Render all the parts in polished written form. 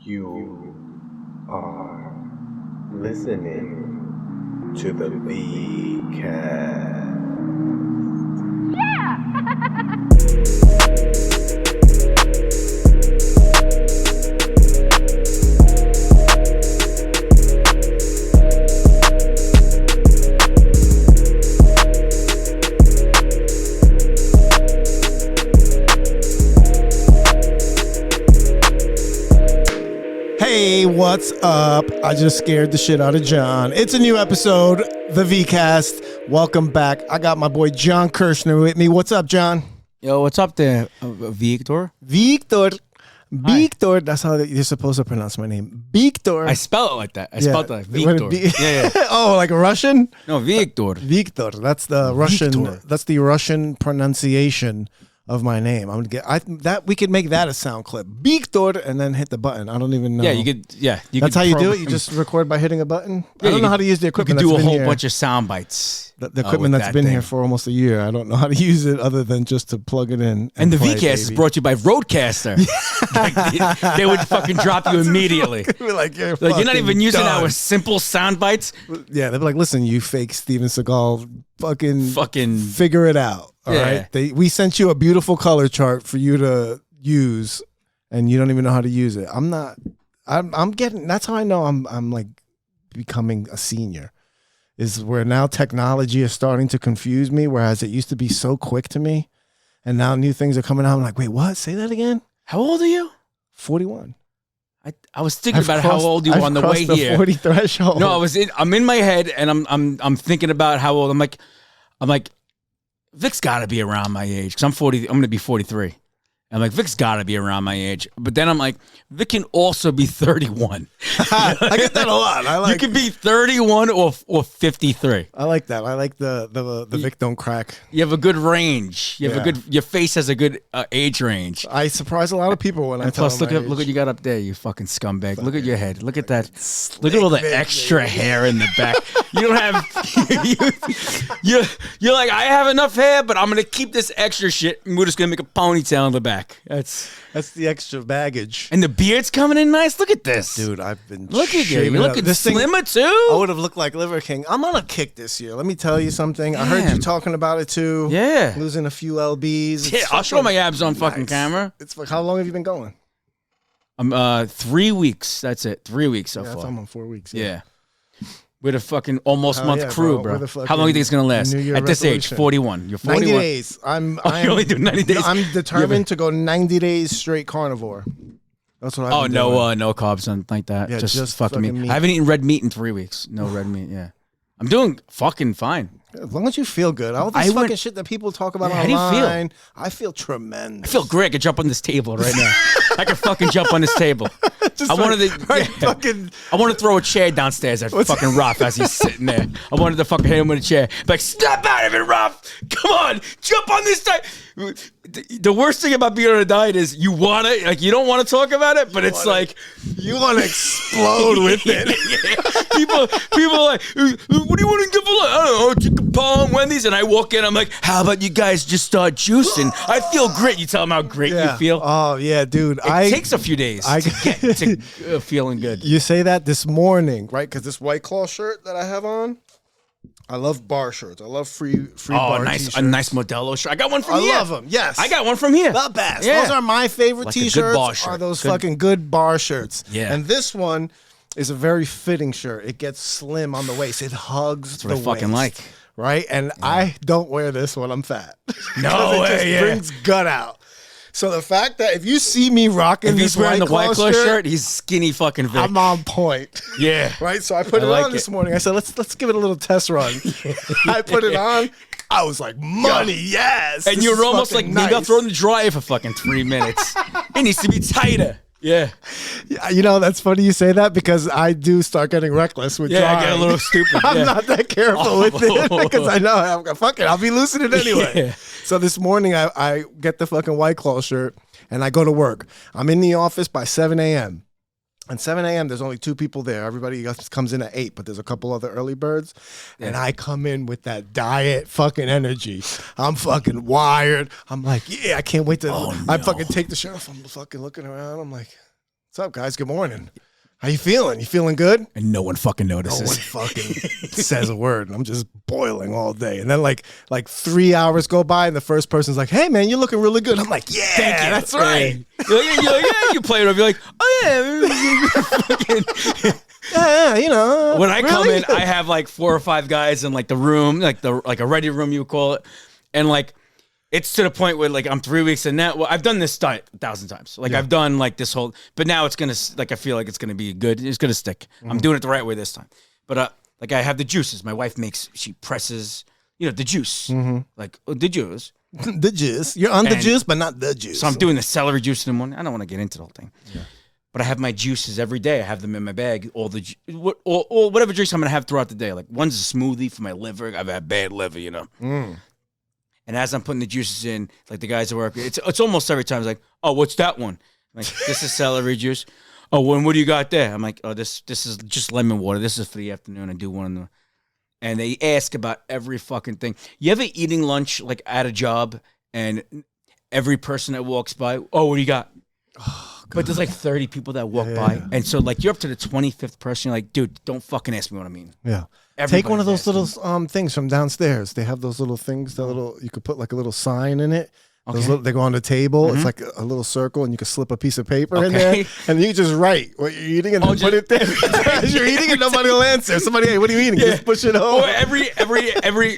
You are listening to the VCast. Hey, what's up? I just scared the shit out of John. It's a new episode, the VCast. Welcome back. I got my boy Yung Kurschner with me. What's up, John? Yo, what's up there, Victor? Victor. That's how you're supposed to pronounce my name. Victor. I spell it like that. I spelled it like Victor. Yeah. Oh, like a Russian? No, Victor. Victor. That's the Russian. Victor. That's the Russian pronunciation of my name. I'm gonna get we could make that a sound clip. Victor, and then hit the button. I don't even know. Yeah, you could. Yeah, that's how you do it. You just record by hitting a button. I don't know how to use the equipment. You could do that's a been whole here. bunch of sound bites. The equipment that's been here for almost a year. I don't know how to use it other than just to plug it in. And the play, VCast is brought to you by Roadcaster. Like, they would fucking drop you immediately. Like, you're not even using done. our simple sound bites. Yeah, they'd be like, listen, you fake Steven Seagal, fucking figure it out. All right. We sent you a beautiful color chart for you to use, and you don't even know how to use it. I'm getting. That's how I know I'm like becoming a senior. Is where now technology is starting to confuse me, whereas it used to be so quick to me, and now new things are coming out. I'm like, wait, what? Say that again. How old are you? 41. I was thinking about how old you were on the way the here. 40 threshold. No, I'm in my head, and I'm thinking about how old. I'm like, Vic's got to be around my age because I'm going to be 43. I'm like, Vic's got to be around my age. But then I'm like, Vic can also be 31. I get that a lot. You can be 31 or 53. I like that. I like the Vic don't crack. You have a good range. Your face has a good age range. I surprise a lot of people when I tell them. Plus, look what you got up there, you fucking scumbag. Look at your head. Look at that. Look at all the extra hair in the back. You don't have. You're like, I have enough hair, but I'm gonna keep this extra shit, and we're just gonna make a ponytail in the back. That's the extra baggage. And the beard's coming in nice. Look at this, dude. I've been look at you. You're looking slimmer too. I would have looked like Liver King. I'm on a kick this year. Let me tell you something. I heard you talking about it too. Yeah, losing a few lbs. Yeah, I'll show my abs on fucking camera. It's like, how long have you been going? I'm 3 weeks. That's it. 3 weeks so far. I'm on 4 weeks. Yeah. With a fucking almost month crew, bro. How long do you think it's gonna last? At this age, 41. You're 41. 90 days. You only do 90 days. I'm determined to go 90 days straight carnivore. That's what I'm doing. No carbs, something like that. Yeah, just fucking meat. I haven't eaten red meat in 3 weeks. No red meat. Yeah, I'm doing fucking fine. As long as you feel good. All this fucking shit that people talk about online. How do you feel? I feel tremendous. I feel great. I could jump on this table right now. I could fucking jump on this table. I wanted to throw a chair downstairs at fucking Ruff as he's sitting there. I wanted to fucking hit him with a chair. Like, snap out of it, Ruff. Come on, jump on this diet. The worst thing about being on a diet is you want to, like, you don't want to talk about it, but it's like you want to explode with it. People are like, what do you want to give a lot? I don't know, chicken palm, Wendy's, and I walk in. I'm like, how about you guys just start juicing? I feel great. You tell them how great you feel. Oh yeah, dude. It takes a few days to get to feeling good. You say that this morning, right? Because this White Claw shirt that I have on. I love bar shirts. I love free bar t-shirts. A nice Modelo shirt. I got one from here. I love them. Yes, I got one from here. The best. Yeah. Those are my favorite like t-shirts. Are those fucking good bar shirts? Yeah. And this one is a very fitting shirt. It gets slim on the waist. It hugs That's what the I fucking waist, like. right? And I don't wear this when I'm fat. No way. It just brings gut out. So the fact that if you see me rocking this wearing the White Claw shirt, he's skinny fucking Vic. I'm on point. Yeah. Right? So I put it on this morning. I said, let's give it a little test run. I put it on. I was like, money, yes. And you're almost like, maybe I'll throw in the dryer for fucking 3 minutes. It needs to be tighter. Yeah. You know, that's funny you say that because I do start getting reckless with drying. I get a little stupid. I'm not that careful with it because I know, fuck it, I'll be losing it anyway. Yeah. So this morning I get the fucking White Claw shirt and I go to work. I'm in the office by 7 a.m. And 7 a.m., there's only 2 people there. Everybody else comes in at 8, but there's a couple other early birds. Yeah. And I come in with that diet fucking energy. I'm fucking wired. I'm like, yeah, I can't wait to. I fucking take the shirt off. I'm fucking looking around. I'm like, What's up, guys? Good morning. How you feeling? You feeling good? And no one fucking notices. No one fucking says a word. I'm just boiling all day. And then like 3 hours go by and the first person's like, hey, man, you're looking really good. I'm like, yeah, thank you. That's right. You're like, yeah, you play it up. You're like, oh, yeah. Yeah, you know. When I come in, I have like 4 or 5 guys in like the room, like a ready room, you would call it. And like, it's to the point where like I'm 3 weeks in that. Well, I've done this stunt 1,000 times. Like I've done like this whole, but now it's gonna like I feel like it's gonna be good. It's gonna stick. I'm doing it the right way this time. But like I have the juices. My wife she presses, the juice, like the juice. The juice. You're on the juice, but not the juice. So I'm doing the celery juice in the morning. I don't want to get into the whole thing. Yeah. But I have my juices every day. I have them in my bag. All whatever drinks I'm gonna have throughout the day. Like one's a smoothie for my liver. I've had bad liver, And as I'm putting the juices in, like the guys at work, it's almost every time. It's like, oh, what's that one? I'm like, this is celery juice. Oh, what do you got there? I'm like, oh, this is just lemon water. This is for the afternoon. I do one. And they ask about every fucking thing. You ever eating lunch like at a job and every person that walks by, oh, what do you got? Oh, but there's like 30 people that walk by. And so like you're up to the 25th person. You're like, dude, don't fucking ask me what I mean. Yeah. Take one of those little things from downstairs. They have those little things, you could put like a little sign in it. Okay. They go on the table. It's like a little circle, and you can slip a piece of paper in there, and you just write what you're eating and then put it there. As you're eating it, nobody will answer. Somebody, hey, what are you eating? Just push it over. Or every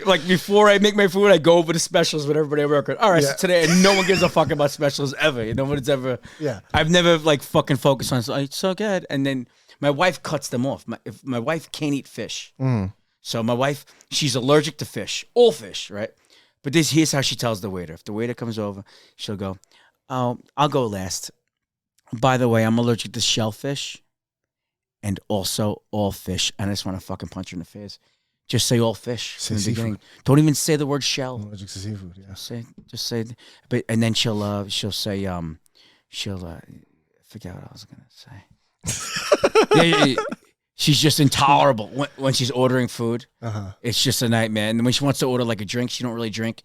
like before I make my food, I go over the specials with everybody I work with. All right, so today, and no one gives a fuck about specials ever. No one's ever. Yeah. I've never like fucking focused on it's so good, and then my wife cuts them off. My wife can't eat fish, so my wife, she's allergic to fish, all fish, right? But here's how she tells the waiter. If the waiter comes over, she'll go, oh, I'll go last. By the way, I'm allergic to shellfish and also all fish. And I just want to fucking punch her in the face. Just say all fish in the beginning. Don't even say the word shell. I'm allergic to seafood, yeah. Just say, but and then she'll say, I forget what I was gonna say. She's just intolerable when she's ordering food. It's just a nightmare. And when she wants to order like a drink, she don't really drink.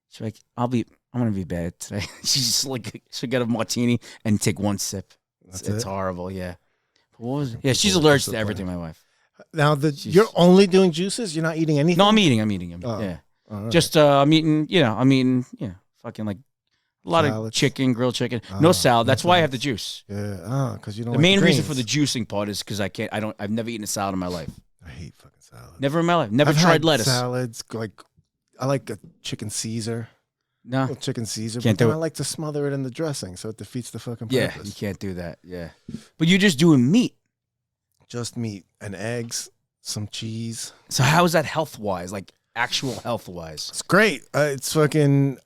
She's like, I'm gonna be bad today. She's just like, she'll get a martini and take one sip. It's horrible. Yeah. What was it? Yeah, she's allergic to everything. My wife. Now you're only doing juices. You're not eating anything. No, I'm eating. Yeah. Right. Just I'm eating. Fucking like. A lot of chicken, grilled chicken. No salad. That's why I have the juice. Yeah. Because you don't. The main reason for the juicing part is because I've never eaten a salad in my life. I hate fucking salad. Never in my life. Never tried lettuce. Salads, I like a chicken Caesar. No. Chicken Caesar. Can't do it. I like to smother it in the dressing, so it defeats the fucking purpose. Yeah, you can't do that. Yeah. But you're just doing meat. Just meat and eggs, some cheese. So how is that health-wise? Like actual health-wise? It's great. It's fucking.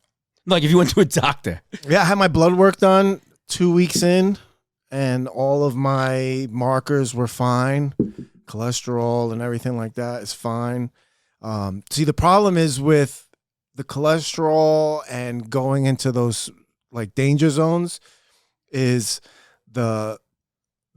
Like if you went to a doctor. Yeah, I had my blood work done 2 weeks in, and all of my markers were fine. Cholesterol and everything like that is fine. See, the problem is with the cholesterol and going into those like danger zones is the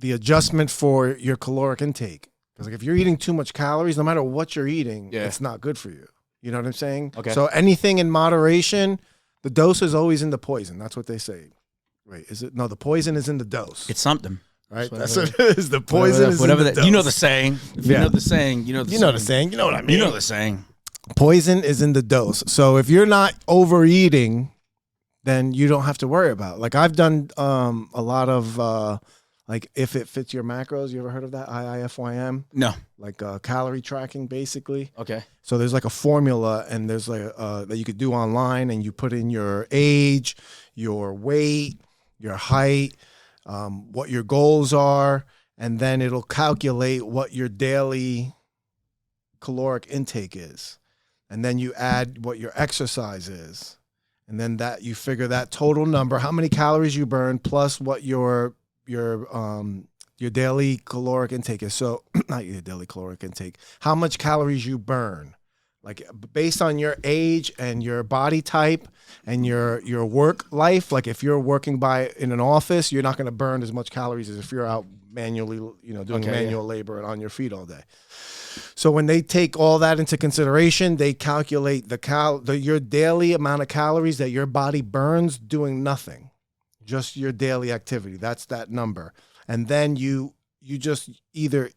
adjustment for your caloric intake. Because like if you're eating too much calories, no matter what you're eating, it's not good for you. You know what I'm saying? Okay. So anything in moderation. The dose is always in the poison. That's what they say. Wait, is it? No, the poison is in the dose. It's something. Right? That's what it is. The poison is in the dose. You know the saying. If you know the saying, you know the saying. You know the saying. You know what I mean. You know the saying. Poison is in the dose. So if you're not overeating, then you don't have to worry about it. Like I've done a lot of like if it fits your macros. You ever heard of that? IIFYM? No. Like calorie tracking, basically. Okay. So there's like a formula, and there's like that you could do online, and you put in your age, your weight, your height, what your goals are, and then it'll calculate what your daily caloric intake is, and then you add what your exercise is, and then that you figure that total number, how many calories you burn, plus what your daily caloric intake is. So not your daily caloric intake, how much calories you burn, like based on your age and your body type and your work life. Like if you're working in an office, you're not going to burn as much calories as if you're out manually, doing manual labor and on your feet all day. So when they take all that into consideration, they calculate your daily amount of calories that your body burns doing nothing, just your daily activity. That's that number. and then you just either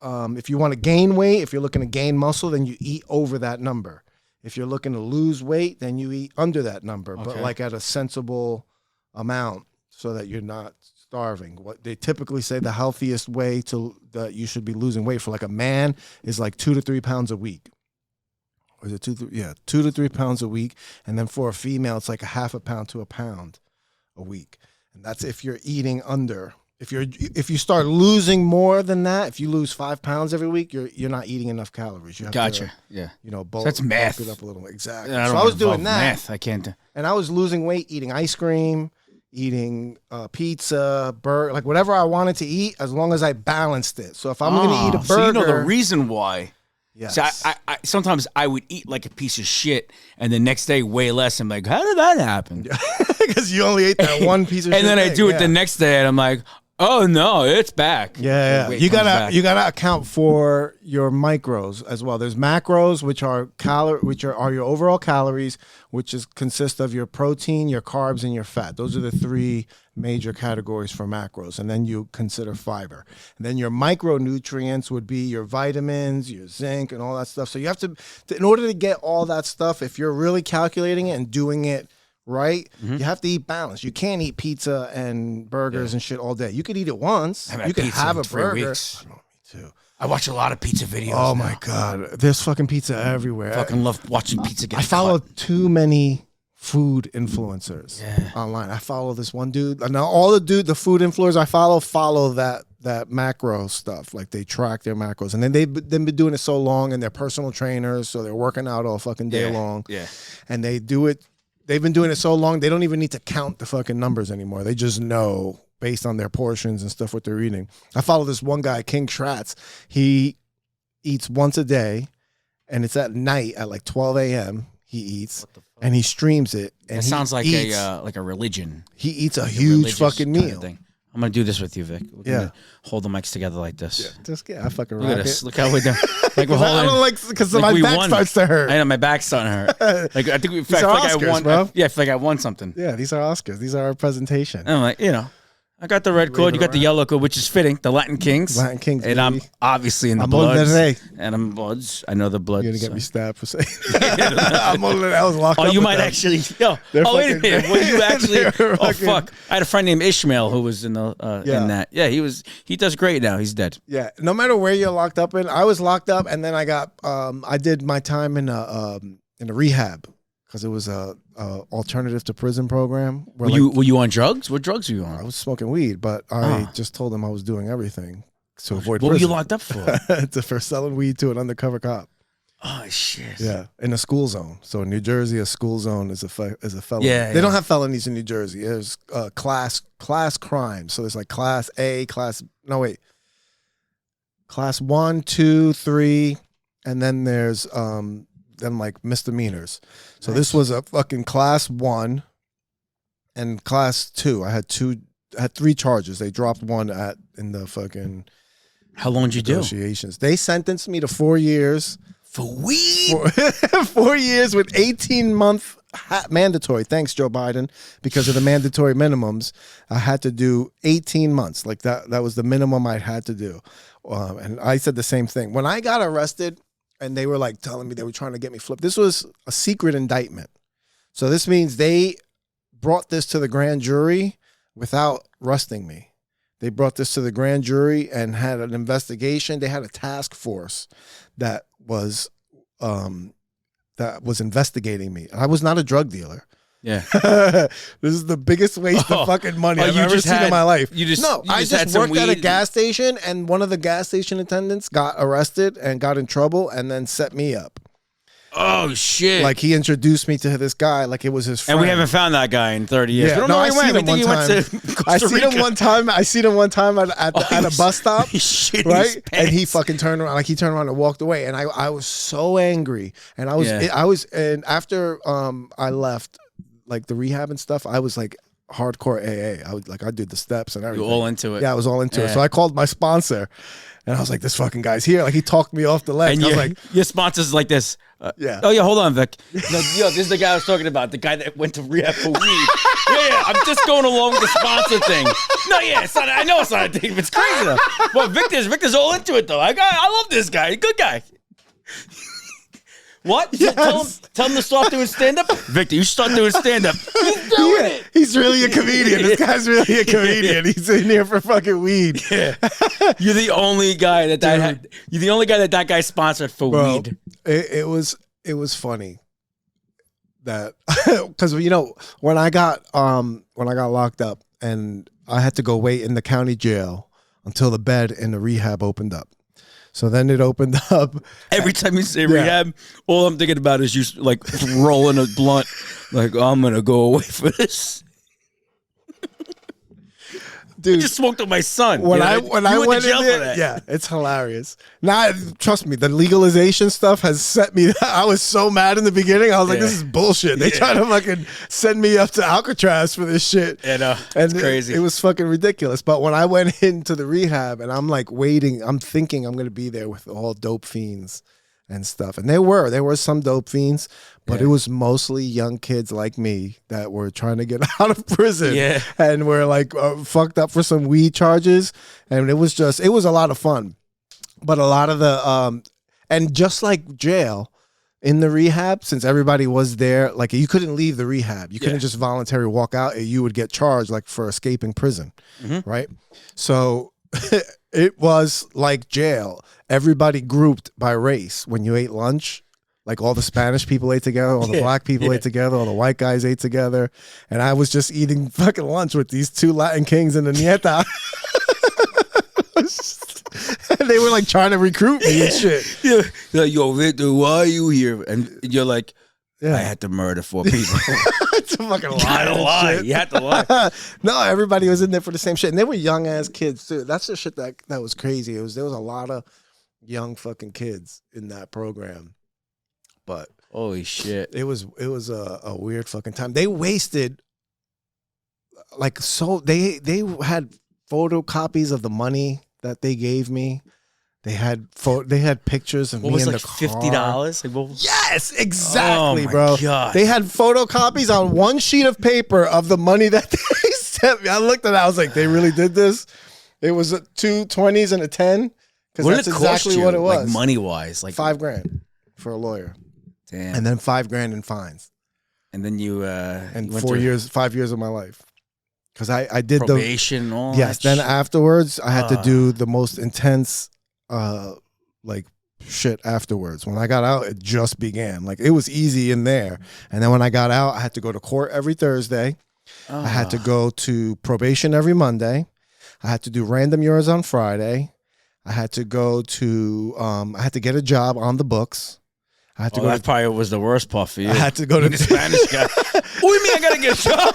if you want to gain weight, if you're looking to gain muscle, then you eat over that number. If you're looking to lose weight, then you eat under that number, but like at a sensible amount so that you're not starving. What they typically say the healthiest way that you should be losing weight for like a man is like 2 to 3 pounds a week. Or is it 2 to 3 pounds a week. And then for a female, it's like a half a pound to a pound a week. And that's if you're eating under. If you start losing more than that, if you lose 5 pounds every week, you're not eating enough calories. You have gotcha. To, so that's math. Bulk it up a little. Exactly. Yeah, so I was doing that. Math. I can't. And I was losing weight, eating ice cream, eating pizza, burger, like whatever I wanted to eat, as long as I balanced it. So if I'm going to eat a burger, so you know the reason why. Yes. So I sometimes I would eat like a piece of shit, and the next day way less. I'm like, how did that happen? Because you only ate that one piece of shit. And then I do it the next day, and I'm like, oh no, it's back. Yeah. You gotta account for your micros as well. There's macros, which are your overall calories, which consist of your protein, your carbs, and your fat. Those are the 3 major categories for macros. And then you consider fiber. And then your micronutrients would be your vitamins, your zinc, and all that stuff. So you have to in order to get all that stuff, if you're really calculating it and doing it right, you have to eat balanced. You can't eat pizza and burgers and shit all day. You could eat it once. You could have a burger. Weeks. I know, me too. I watch a lot of pizza videos. Oh my God, there's fucking pizza everywhere. I fucking love watching pizza get I follow cut. too many food influencers online. I follow this one dude. Now all the food influencers I follow that macro stuff. Like they track their macros, and then they've been doing it so long, and they're personal trainers, so they're working out all fucking day long. Yeah, and they do it. They've been doing it so long, they don't even need to count the fucking numbers anymore. They just know based on their portions and stuff what they're eating. I follow this one guy, King Schratz. He eats once a day, and it's at night at like 12 a.m. He eats, and he streams it. And it sounds like a religion. He eats a huge fucking meal. I'm gonna do this with you, Vic. We're gonna hold the mics together like this. I fucking rock Look at it. us. Look how we're doing. Like we're holding. I don't like because my back starts to hurt. I know my back's starting to hurt. Like I think I feel like I won. Bro. I feel like I won something. Yeah, these are Oscars. These are our presentation. And I'm like, I got the red cord, you got the yellow cord, which is fitting. The Latin Kings. And baby. I'm obviously in the Bloods. And I'm Bloods. I know the Bloods. You're going to get me stabbed for saying I'm I was locked up. Oh, you might actually. Wait a minute. Were you actually? Oh, fuck. I had a friend named Ishmael who was in in that. Yeah, he does great now. He's dead. Yeah. No matter where you're locked up in. I was locked up, and then I got, I did my time in a rehab. Because it was a alternative to prison program. Were you on drugs? What drugs were you on? I was smoking weed, but I just told them I was doing everything to avoid What prison. were you locked up for? For selling weed to an undercover cop. Oh shit! Yeah, in a school zone. So in New Jersey, a school zone is a felony. Yeah, they don't have felonies in New Jersey. There's class crimes. So there's like class A, class 1, 2, 3, and then there's like misdemeanors. So this was a fucking class 1 and class 2. I had 3 charges. They dropped one in the fucking. How long did you negotiations. They sentenced me to 4 years. For weed? 4 years with 18-month mandatory. Thanks, Joe Biden. Because of the mandatory minimums, I had to do 18 months. Like that was the minimum I had to do. And I said the same thing. When I got arrested, and they were like telling me they were trying to get me flipped. This was a secret indictment. So this means they brought this to the grand jury without arresting me. They brought this to the grand jury and had an investigation. They had a task force that was investigating me. I was not a drug dealer. Yeah. This is the biggest waste of fucking money I've ever seen in my life. I just worked at a gas station, and one of the gas station attendants got arrested and got in trouble and then set me up. Oh, shit. Like, he introduced me to this guy like it was his friend. And we haven't found that guy in 30 years. Yeah, We don't know I where he went. seen him one time. I seen him one time at a bus stop, right? And he fucking turned around, like he turned around and walked away. And I was so angry. And and after I left, like the rehab and stuff, I was like hardcore AA. I did the steps and everything. You were all into it. Yeah, I was all into it. So I called my sponsor, And I was like, this fucking guy's here. Like, he talked me off the ledge. And I was like, your sponsor's like this. yeah. Oh, yeah, hold on, Vic. No, yo, this is the guy I was talking about. The guy that went to rehab for weed. Yeah, I'm just going along with the sponsor thing. No, yeah, it's not, I know it's not a thing, but it's crazy though. Well, Victor's all into it though. I love this guy. Good guy. What? Yes. Tell him to start doing stand-up? Victor, you should start doing stand-up. He's doing it. He's really a comedian. This guy's really a comedian. He's in here for fucking weed. Yeah. You're the only guy you're the only guy that guy sponsored for weed. It was funny that because when I got locked up and I had to go wait in the county jail until the bed in the rehab opened up. So then it opened up. Every time you say rehab, all I'm thinking about is you like rolling a blunt. Like, I'm going to go away for this. Dude, I just smoked with my son. When I went in there, yeah, it's hilarious. Now, trust me, the legalization stuff has set me. I was so mad in the beginning. I was like, this is bullshit. They try to fucking send me up to Alcatraz for this shit. And it's crazy. It was fucking ridiculous. But when I went into the rehab and I'm like waiting, I'm thinking I'm going to be there with all dope fiends and stuff. And there were some dope fiends, but it was mostly young kids like me that were trying to get out of prison. Yeah. And were like fucked up for some weed charges. And it was a lot of fun. But a lot of the, and just like jail, in the rehab, since everybody was there, like you couldn't leave the rehab. You couldn't just voluntarily walk out. You would get charged like for escaping prison, right? So it was like jail. Everybody grouped by race. When you ate lunch, like all the Spanish people ate together, all the black people ate together, all the white guys ate together. And I was just eating fucking lunch with these two Latin kings and the nieta. And they were like trying to recruit me and shit. Yeah. They're like, yo, Victor, why are you here? And you're like, I had to murder 4 people. It's a fucking lie. You had to lie. No, everybody was in there for the same shit. And they were young ass kids too. That's the shit that was crazy. There was a lot of young fucking kids in that program. But holy shit. It was a weird fucking time. They wasted like they had photocopies of the money that they gave me. They had pictures of me in the car. $50? Like, what was... Yes, exactly, oh my bro. God. They had photocopies on one sheet of paper of the money that they sent me. I looked at it. I was like, they really did this? It was 2 20s and a 10? Because that's exactly what it was. Like money-wise? Like $5,000 for a lawyer. Damn. And then $5,000 in fines. And then you and 5 years of my life. Because I did probation and all yes, that then afterwards I had to do the most intense like shit afterwards. When I got out, it just began. Like it was easy in there. And then when I got out, I had to go to court every Thursday. I had to go to probation every Monday. I had to do random years on Friday. I had to go to I had to get a job on the books. I had to go. That probably was the worst part for you. I had to go to the Spanish guy. What do you mean I gotta get a job?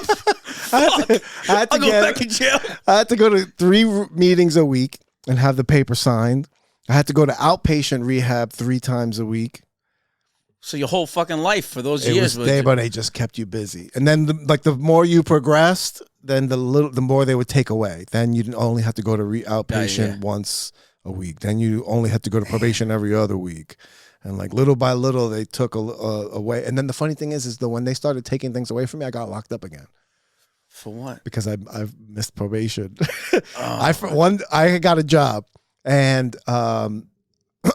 I'll go back in jail. I had to go to 3 meetings a week and have the paper signed. I had to go to outpatient rehab 3 times a week. So your whole fucking life for those years was but they just kept you busy. And then the more you progressed, then the more they would take away. Then you only have to go to outpatient once a week. Then you only have to go to probation every other week. And like little by little, they took away. And then the funny thing is that when they started taking things away from me, I got locked up again. For what? Because I missed probation. I got a job, and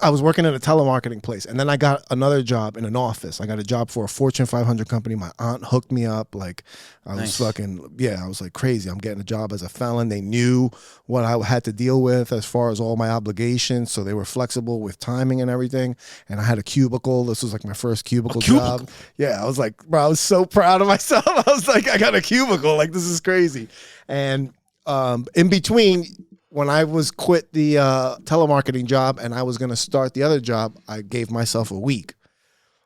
I was working at a telemarketing place, and then I got another job in an office. I got a job for a Fortune 500 company. My aunt hooked me up. Like I was I was like crazy. I'm getting a job as a felon. They knew what I had to deal with as far as all my obligations, so they were flexible with timing and everything. And I had a cubicle. This was like my first cubicle job. Yeah, I was like, bro, I was so proud of myself. I was like, I got a cubicle. Like this is crazy. And in between, when I was quit the telemarketing job and I was going to start the other job, I gave myself a week,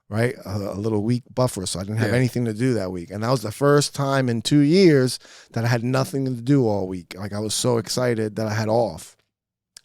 right? A little week buffer. So I didn't have anything to do that week. And that was the first time in 2 years that I had nothing to do all week. Like I was so excited that I had off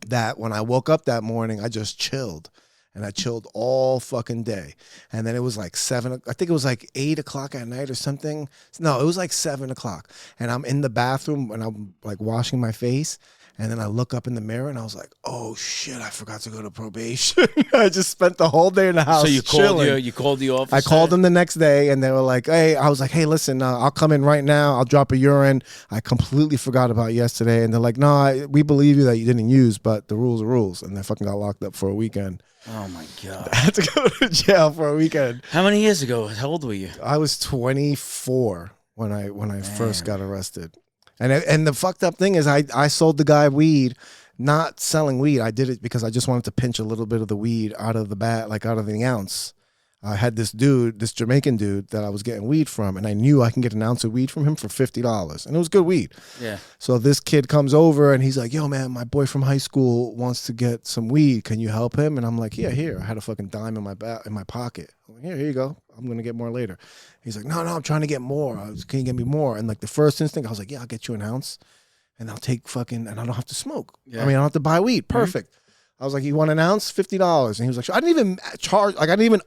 that when I woke up that morning, I just chilled. And I chilled all fucking day. And then it was like 7, I think it was like 8 o'clock at night or something. No, it was like 7 o'clock. And I'm in the bathroom and I'm like washing my face. And then I look up in the mirror and I was like, oh shit, I forgot to go to probation. I just spent the whole day in the house. So you chilling. called the office? I called them the next day and they were like, hey, I was like, hey, listen, I'll come in right now. I'll drop a urine. I completely forgot about yesterday. And they're like, no, we believe you that you didn't use, but the rules are rules. And they fucking got locked up for a weekend. Oh my God. I had to go to jail for a weekend. How many years ago? How old were you? I was 24 when I first got arrested. And the fucked up thing is I sold the guy weed, not selling weed. I did it because I just wanted to pinch a little bit of the weed out of the bat, like out of the ounce. I had this Jamaican dude that I was getting weed from, and I knew I can get an ounce of weed from him for $50. And it was good weed. Yeah. So this kid comes over and he's like, yo, man, my boy from high school wants to get some weed. Can you help him? And I'm like, yeah, here. I had a fucking dime in my pocket. I'm like, here you go. I'm going to get more later. He's like, no, I'm trying to get more. Can you get me more? And like the first instinct, I was like, yeah, I'll get you an ounce and I'll take and I don't have to smoke. Yeah. I mean, I don't have to buy weed. Perfect. Mm-hmm. I was like, you want an ounce? $50. And he was like, I didn't even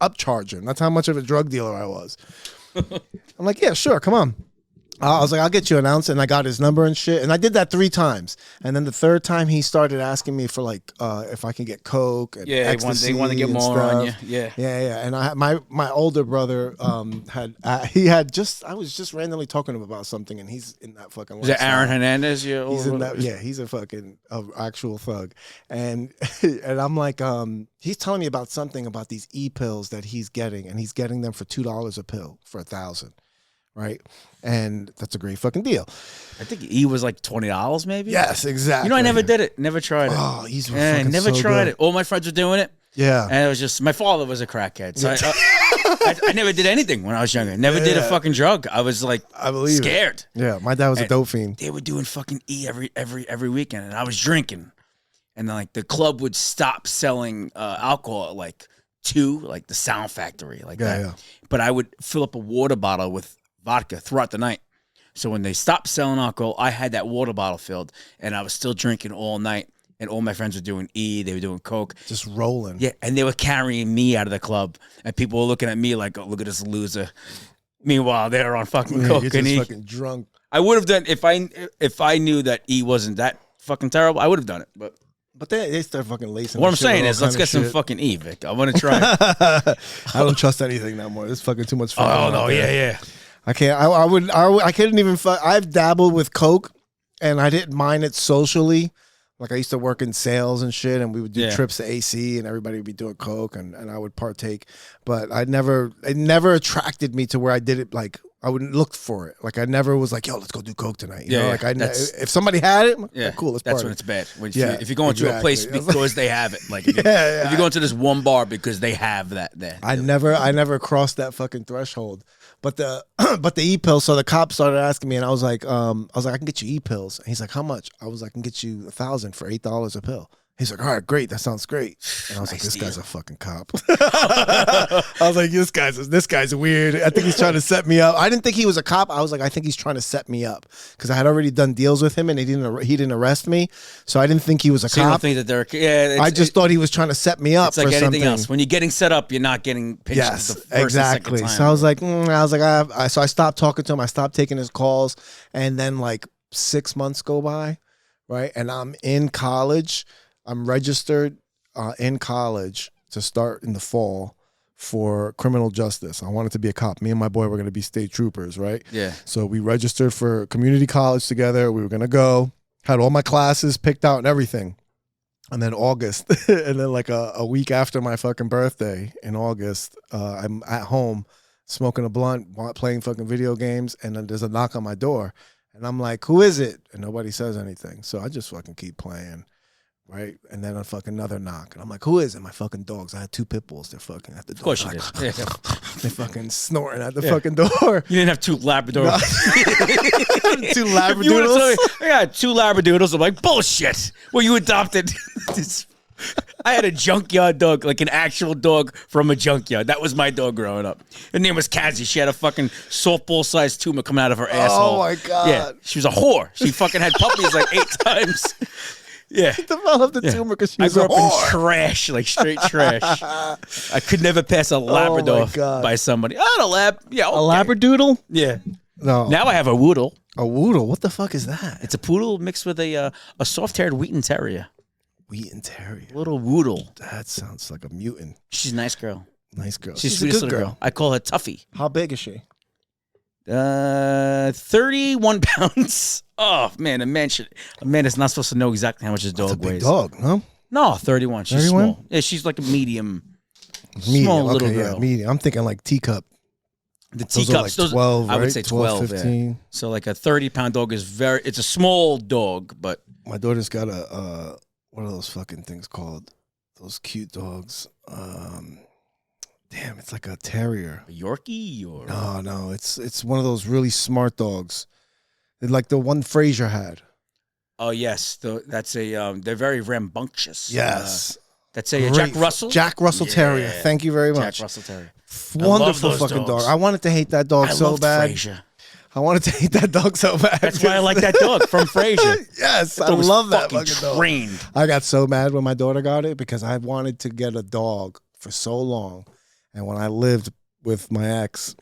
upcharge him. That's how much of a drug dealer I was. I'm like, yeah, sure. Come on. I was like, I'll get you an ounce. And I got his number and shit. And I did that 3 times. And then the third time he started asking me for like, if I can get Coke and ecstasy. They want to get more stuff. On you. Yeah. Yeah. And my older brother I was just randomly talking to him about something and he's in that fucking Is it Aaron Hernandez? He's a fucking actual thug. And I'm like, he's telling me about something about these e-pills that he's getting, and he's getting them for $2 a pill for 1,000. Right, and that's a great fucking deal. I think E was like $20, maybe. Yes, exactly. You know, I never did it. Never tried it. Oh, he's never tried it. All my friends were doing it. Yeah, and it was just my father was a crackhead, so I never did anything when I was younger. Never did a fucking drug. I was like, scared. Yeah, my dad was a dope fiend. They were doing fucking E every weekend, and I was drinking, and then like the club would stop selling alcohol at like 2, like the Sound Factory, like that. Yeah. But I would fill up a water bottle with vodka throughout the night. So when they stopped selling alcohol, I had that water bottle filled, and I was still drinking all night. And all my friends were doing E, they were doing Coke. Just rolling. Yeah, and they were carrying me out of the club. And people were looking at me like, oh, look at this loser. Meanwhile, they were on fucking Coke you're and just E. fucking drunk. I would have done, if I knew that E wasn't that fucking terrible, I would have done it. But they start fucking lacing. What I'm saying is, let's get some fucking E, Vic. I want to try it. I don't trust anything no more. It's fucking too much fun. Oh, no, yeah. I can't. I couldn't even. I've dabbled with Coke, and I didn't mind it socially. Like I used to work in sales and shit, and we would do trips to AC, and everybody would be doing Coke, and I would partake. But it never attracted me to where I did it. Like I wouldn't look for it. Like I never was like, yo, let's go do Coke tonight. You know, like if somebody had it, like, cool, let's party. That's when it's bad. If you're going to a place because they have it, like if you're going to this one bar because they have that there. I never crossed that fucking threshold. But the e-pills, so the cop started asking me, and I was like, I can get you e-pills. And he's like, how much? I was like, I can get you 1,000 for $8 a pill. He's like, all right, great, that sounds great. And I was like, this guy's a fucking cop. I was like, this guy's weird. I think he's trying to set me up. I didn't think he was a cop. I was like, I think he's trying to set me up because I had already done deals with him, and he didn't arrest me. So I didn't think he was a cop. You don't think that they're I just thought he was trying to set me up. It's like for anything something else. When you're getting set up, you're not getting pinched. Yes, the first exactly. And second time. So I was like, so I stopped talking to him. I stopped taking his calls, and then like 6 months go by, right? And I'm in college. I'm registered in college to start in the fall for criminal justice. I wanted to be a cop. Me and my boy were going to be state troopers, right? Yeah. So we registered for community college together. We were going to go, had all my classes picked out and everything. And then August, and then like a week after my fucking birthday in August, I'm at home smoking a blunt, playing fucking video games, and then there's a knock on my door. And I'm like, who is it? And nobody says anything. So I just fucking keep playing. Right, and then a fucking another knock, and I'm like, "Who is it?" My fucking dogs. I had 2 pit bulls. They're fucking at the door. Of course you did. They fucking snorting at the fucking door. You didn't have 2 Labradors. 2 Labradoodles. I got 2 Labradoodles. I'm like, bullshit. Well, you adopted. I had a junkyard dog, like an actual dog from a junkyard. That was my dog growing up. Her name was Cassie. She had a fucking softball-sized tumor coming out of her asshole. Oh my god. Yeah, she was a whore. She fucking had puppies like 8 times. Yeah. Developed the tumor because she was I grew up in trash, like straight trash. I could never pass a Labrador by somebody. I had a lab. Yeah, okay. A Labradoodle? Yeah. No. Now I have a Woodle. A Woodle? What the fuck is that? It's a poodle mixed with a soft-haired Wheaten Terrier. Wheaten Terrier. Little Woodle. That sounds like a mutant. She's a nice girl. Nice girl. She's a sweetest good little girl. I call her Tuffy. How big is she? 31 pounds. Oh man, a man is not supposed to know exactly how much his dog That's a big weighs. dog, no? No, 31. She's 31? small. Yeah, she's like a medium small little girl. Yeah, medium. I'm thinking like teacup. The Those teacups, are like 12, I would right? say 12, 15. yeah. So like a 30-pound dog is it's a small dog, but My daughter's got a what are those fucking things called? Those cute dogs. Damn, it's like a terrier. a Yorkie or No, it's one of those really smart dogs. Like the one Frazier had. oh yes, that's a they're very rambunctious. Yes. That's a Jack Russell. Jack Russell Terrier. Yeah. Thank you very much. Jack Russell Terrier. Wonderful those fucking dogs. dog. I wanted to hate that dog I so loved bad. Frasier. I wanted to hate that dog so bad. That's why I like that dog from Frasier. Yes, I Dog was love that fucking fucking dog. trained. I got so mad when my daughter got it because I wanted to get a dog for so long. And when I lived with my ex,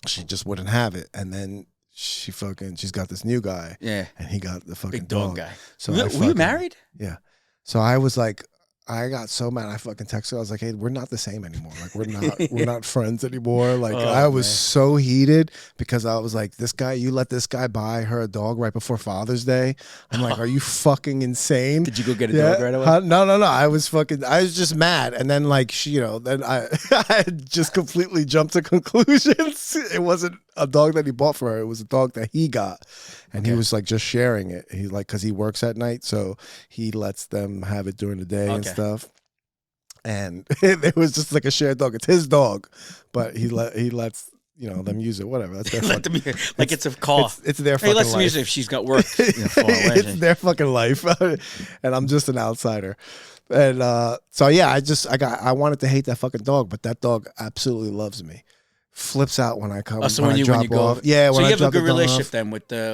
she just wouldn't have it. And then she's got this new guy. Yeah. And he got the fucking Big dog guy. So Were you married? Yeah. So I was like, I got so mad. I fucking texted her. I was like, "Hey, we're not the same anymore. Like, we're not friends anymore." Like, I was so heated because I was like, "This guy, you let this guy buy her a dog right before Father's Day." I'm like, "Are you fucking insane?" Did you go get a dog right away? No. I was just mad, and then like then I I just completely jumped to conclusions. It wasn't a dog that he bought for her. It was a dog that he got. And he was like just sharing it. He like, cause he works at night, so he lets them have it during the day and stuff. And it was just like a shared dog. It's his dog, but he lets them use it. Whatever. That's their Let them, like it's a car. It's their Hey, fucking let's life. use it if she's got work. Far away. It's their fucking life, and I'm just an outsider. And so yeah, I wanted to hate that fucking dog, but that dog absolutely loves me. Flips out when I come. So when you go off. Yeah, so when you I have a drop good the dog relationship off. then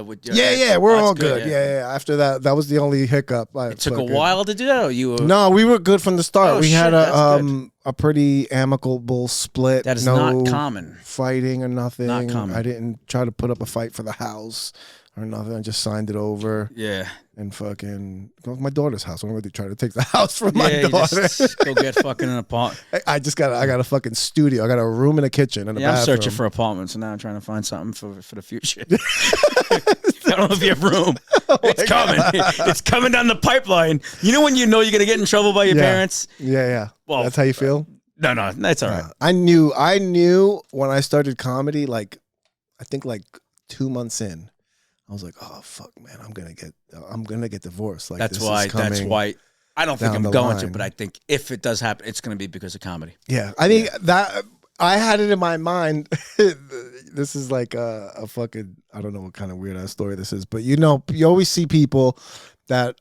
with your Yeah, we're all that's good. Yeah. After that was the only hiccup. It took a while to do that, or you were No, we were good from the start. Oh, we shit, had that's good. a pretty amicable split. That is no not common. Fighting or nothing. Not common. I didn't try to put up a fight for the house or nothing. I just signed it over. Yeah. And fucking go to my daughter's house. I'm going to try to take the house from my you daughter. just go get fucking an apartment. I got a fucking studio. I got a room and a kitchen and a bathroom. I'm searching for apartments, and now I'm trying to find something for the future. I don't know if you have room. It's coming. It's coming down the pipeline. You know when you're going to get in trouble by your parents? Yeah. Well, that's how you feel? No, that's all right. I knew when I started comedy, like, I think like 2 months in, I was like, oh fuck, man, I'm gonna get divorced. Like That's this why. is coming That's why. I don't think down I'm the going to, line. but I think if it does happen, it's going to be because of comedy. Yeah, I mean that I had it in my mind. This is like a fucking, I don't know what kind of weird ass story this is, but you always see people that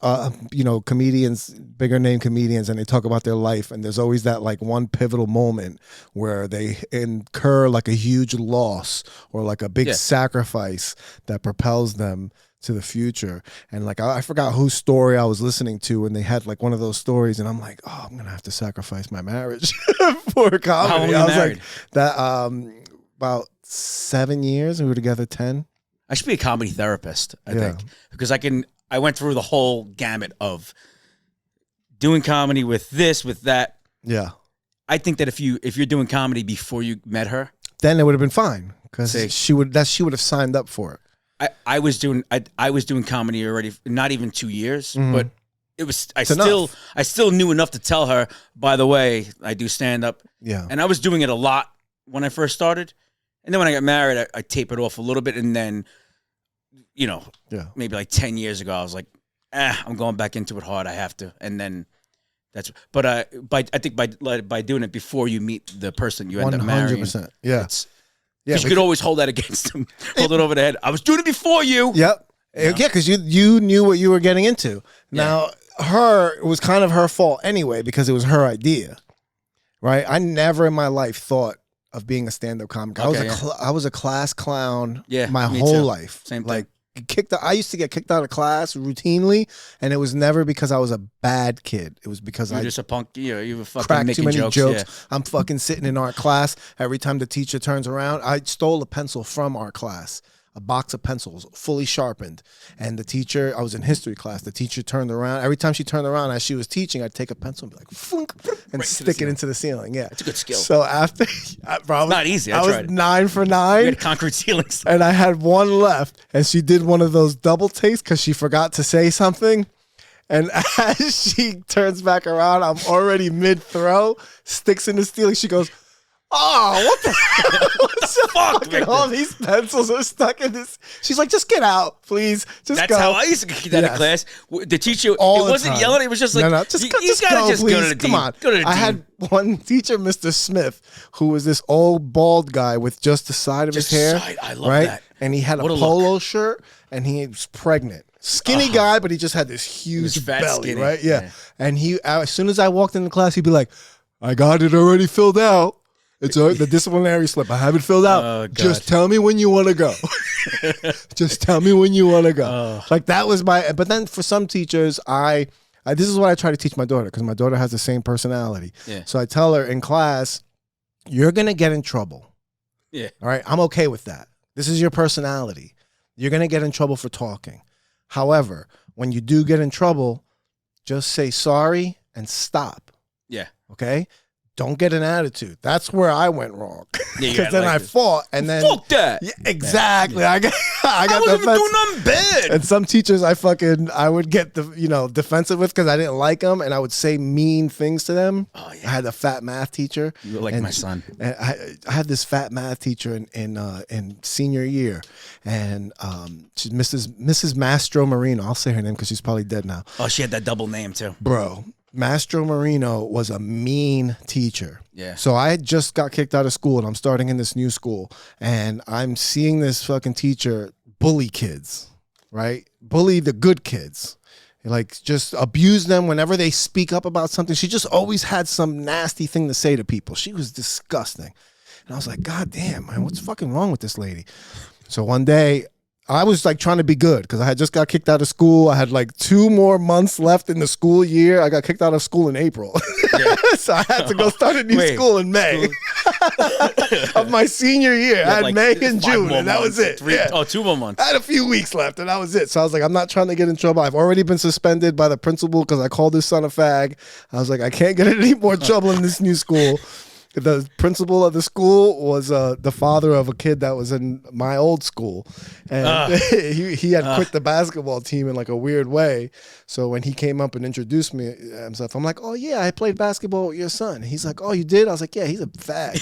comedians, bigger name comedians, and they talk about their life, and there's always that like one pivotal moment where they incur like a huge loss or like a big sacrifice that propels them to the future. And like I forgot whose story I was listening to, and they had like one of those stories, and I'm like, oh, I'm gonna have to sacrifice my marriage for comedy. How long were you I was married? like that about 7 years. We were together 10. I should be a comedy therapist, I think, because I went through the whole gamut of doing comedy with this, with that. Yeah. I think that if you're doing comedy before you met her, then it would have been fine because she would have signed up for it. I was doing comedy already, not even 2 years, but it was I still knew enough to tell her, by the way, I do stand up. Yeah. And I was doing it a lot when I first started. And then when I got married, I tapered off a little bit, and then maybe like 10 years ago, I was like, I'm going back into it hard. I have to. And then I think by doing it before you meet the person you end up marrying. 100%. Yeah. You could always hold that against them. Hold it over the head. I was doing it before you. Yep. Yeah, because you knew what you were getting into. Now, it was kind of her fault anyway because it was her idea, right? I never in my life thought of being a stand-up comic. I was a class clown my whole life. Same thing. Like I used to get kicked out of class routinely, and it was never because I was a bad kid. It was because You're I just a punk. You were fucking cracked making too many jokes. Yeah. I'm fucking sitting in our class. Every time the teacher turns around, I stole a pencil from our class. a box of pencils, fully sharpened. And the teacher, I was in history class, the teacher turned around. Every time she turned around as she was teaching, I'd take a pencil and be like, funk, and right stick it into the ceiling. Yeah. That's a good skill. So after, bro, not easy. I was 9 for 9. You had concrete ceilings. And I had one left. And she did one of those double takes because she forgot to say something. And as she turns back around, I'm already mid-throw, sticks in the ceiling. She goes, oh, what the hell? What's the fuck? All these pencils are stuck in this. She's like, just get out, please. Just That's go. how I used to get that in class. The teacher, all it wasn't yelling. It was just like, no, just you go, gotta just please. go to the dean. Come on. Go to the dean. I had one teacher, Mr. Smith, who was this old bald guy with just the side of his hair. I love that. And he had a polo shirt, and he was pregnant. Skinny guy, but he just had this huge belly, skinny. Right? Yeah. And he, as soon as I walked into class, he'd be like, I got it already filled out. It's the disciplinary slip. I have it filled out. Oh, just tell me when you want to go. Just tell me when you want to go. Like that was my, but then for some teachers, this is what I try to teach my daughter because my daughter has the same personality. Yeah. So I tell her in class, you're going to get in trouble. Yeah. All right. I'm okay with that. This is your personality. You're going to get in trouble for talking. However, when you do get in trouble, just say sorry and stop. Yeah. Okay? Don't get an attitude. That's where I went wrong. Because then I fought and then fuck that. Yeah, exactly. Yeah. I got wasn't even doing nothing bad. And some teachers I would get defensive with because I didn't like them and I would say mean things to them. Oh, yeah. I had a fat math teacher. You look like my son. And I had this fat math teacher in senior year, and she's Mrs. Mastro Marino. I'll say her name because she's probably dead now. Oh, she had that double name too, bro. Mastro Marino was a mean teacher. Yeah. So I just got kicked out of school and I'm starting in this new school and I'm seeing this fucking teacher bully kids, right? Bully the good kids. Like just abuse them whenever they speak up about something. She just always had some nasty thing to say to people. She was disgusting. And I was like, God damn, man, what's fucking wrong with this lady? So one day I was like trying to be good because I had just got kicked out of school. I had like 2 more months left in the school year. I got kicked out of school in April. Yeah. So I had to go start a new school in May of my senior year. I had like May and June and that was it. 2 more months. I had a few weeks left and that was it. So I was like, I'm not trying to get in trouble. I've already been suspended by the principal because I called his son a fag. I was like, I can't get in any more trouble in this new school. The principal of the school was the father of a kid that was in my old school. And he had quit the basketball team in like a weird way. So when he came up and introduced me himself, I'm like, oh yeah, I played basketball with your son. And he's like, oh, you did? I was like, yeah, he's a fag.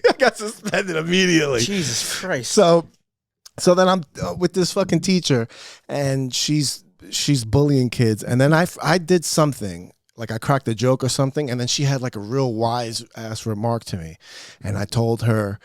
I got suspended immediately. Jesus Christ. So then I'm with this fucking teacher and she's bullying kids. And then I did something. Like I cracked a joke or something, and then she had like a real wise ass remark to me, and I told her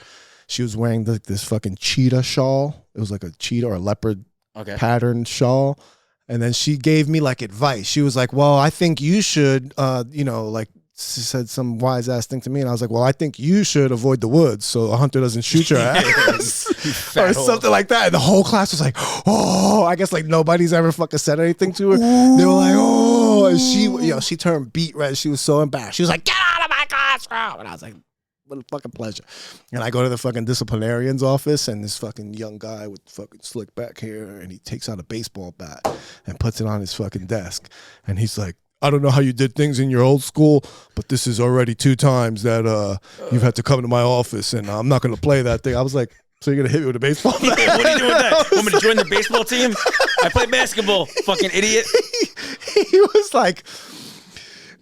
she was wearing this fucking cheetah shawl. It was like a cheetah or a leopard pattern shawl, and then she gave me like advice. She was like, "Well, I think you should, like." She said some wise ass thing to me, and I was like, "Well, I think you should avoid the woods so a hunter doesn't shoot your ass," or something like that. And the whole class was like, "Oh!" I guess like nobody's ever fucking said anything to her. They were like, "Oh!" And she turned beet red. She was so embarrassed. She was like, "Get out of my classroom!" And I was like, "What a fucking pleasure!" And I go to the fucking disciplinarian's office, and this fucking young guy with fucking slick back hair, and he takes out a baseball bat and puts it on his fucking desk, and he's like, I don't know how you did things in your old school, but this is already 2 times that you've had to come to my office, and I'm not going to play that thing. I was like, so you're going to hit me with a baseball bat? Yeah, what are you doing with that? Want me to join the baseball team? I play basketball, fucking idiot. He was like,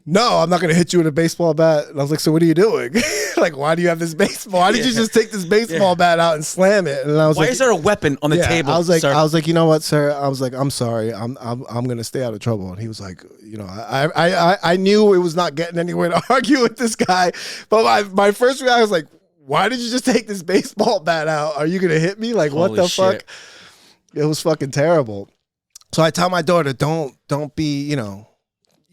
no, I'm not going to hit you with a baseball bat. And I was like, so what are you doing? Like, why do you have this baseball? Why did you just take this baseball bat out and slam it? And I was like, why is there a weapon on the table? I was like, you know what, sir? I was like, I'm sorry. I'm going to stay out of trouble. And he was like, I knew it was not getting anywhere to argue with this guy. But my first reaction was like, why did you just take this baseball bat out? Are you going to hit me? Like, what the fuck? It was fucking terrible. So I tell my daughter, don't be,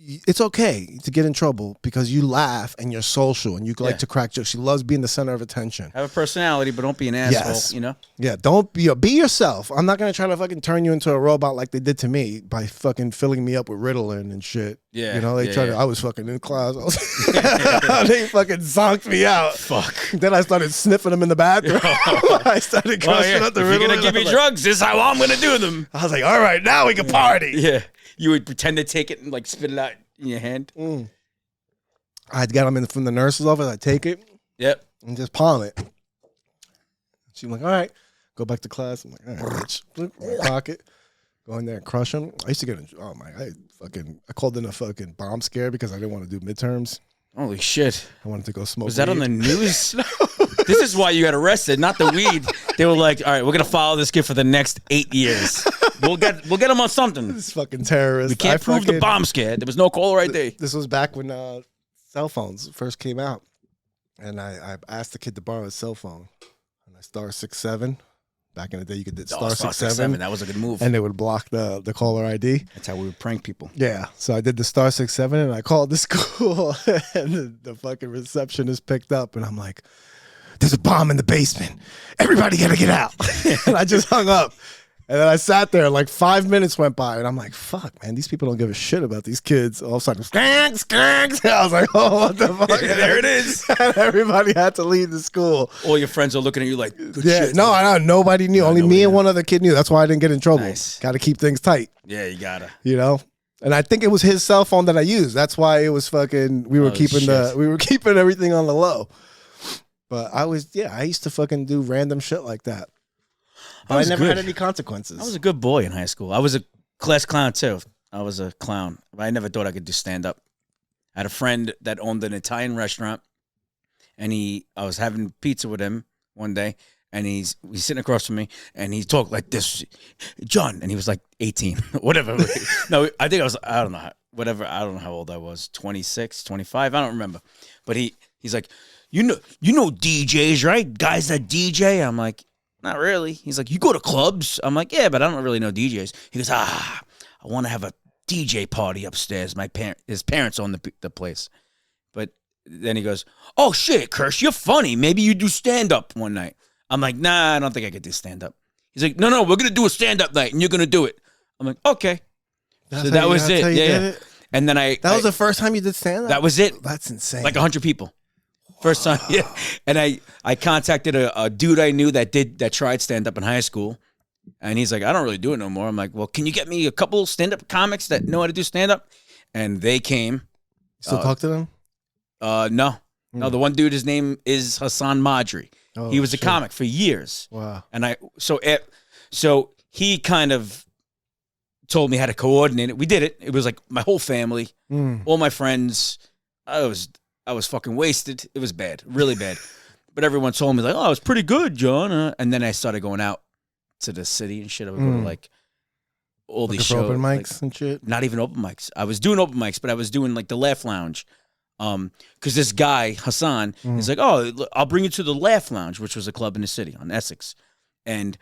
it's okay to get in trouble because you laugh and you're social and you like to crack jokes. She loves being the center of attention. Have a personality, but don't be an asshole, you know? Yeah, don't be yourself. I'm not going to try to fucking turn you into a robot like they did to me by fucking filling me up with Ritalin and shit. Yeah. You know, they tried to, I was fucking in class. They fucking zonked me out. Fuck. Then I started sniffing them in the bathroom. I started crushing up the Ritalin. If you're going to give me drugs, this is how I'm going to do them. I was like, all right, now we can party. Yeah. You would pretend to take it and like spit it out in your hand. I'd get them from the nurse's office. I'd take it. Yep. And just palm it. She's like, all right, go back to class. I'm like, all right, bitch. Pocket. Go in there and crush them. I used to get I called in a fucking bomb scare because I didn't want to do midterms. Holy shit. I wanted to go smoke Was that on the news? No. This is why you got arrested, not the weed. They were like, all right, we're going to follow this kid for the next 8 years. We'll get him on something. This fucking terrorist. We can't prove the bomb scare. There was no caller ID. This was back when cell phones first came out. And I asked the kid to borrow his cell phone. And I *67. Back in the day, you could do *67. That was a good move. And they would block the caller ID. That's how we would prank people. Yeah. So I did the *67 and I called the school and the fucking receptionist picked up and I'm like, there's a bomb in the basement. Everybody gotta get out. And I just hung up. And then I sat there, like 5 minutes went by, and I'm like, fuck, man, these people don't give a shit about these kids. All of a sudden, skank, skank. I was like, oh, what the fuck? Yeah, there it is. And everybody had to leave the school. All your friends are looking at you like, good shit. No, I know. Nobody knew. Only me and one other kid knew. That's why I didn't get in trouble. Nice. Got to keep things tight. Yeah, you gotta. You know? And I think it was his cell phone that I used. That's why it was fucking, we were keeping everything on the low. But I used to fucking do random shit like that. But I never had any consequences. I was a good boy in high school. I was a class clown too. I was a clown. But I never thought I could do stand up. I had a friend that owned an Italian restaurant, and I was having pizza with him one day, and he's sitting across from me, and he talked like this, John, and he was like 18, whatever. No, I think I don't know how old I was, 26, 25, I don't remember. But he's like, you know DJs, right? Guys that DJ. I'm like, not really. He's like, you go to clubs? I'm like, yeah, but I don't really know DJs. He goes, I want to have a DJ party upstairs. His parents own the place. But then he goes, oh shit, Kirsch, you're funny. Maybe you do stand up one night. I'm like, nah, I don't think I could do stand up. He's like, no, we're gonna do a stand up night and you're gonna do it. I'm like, okay. So that was it. Yeah. And then that was the first time you did stand up? That was it. That's insane. Like 100 people. First time, yeah. And I contacted a dude I knew that tried stand up in high school, and he's like, I don't really do it no more. I'm like, well, can you get me a couple stand up comics that know how to do stand up? And they came. Still talk to them? No. The one dude, his name is Hassan Madri. Oh, he was a comic for years. Wow. And so he kind of told me how to coordinate it. We did it. It was like my whole family, all my friends. I was fucking wasted. It was bad, really bad. But everyone told me like, "Oh, it was pretty good, John." And then I started going out to the city and shit. I would go to like all these shows, open mics and shit. Not even open mics. I was doing open mics, but I was doing like the Laugh Lounge. Because this guy Hassan is like, "Oh, I'll bring you to the Laugh Lounge," which was a club in the city on Essex, and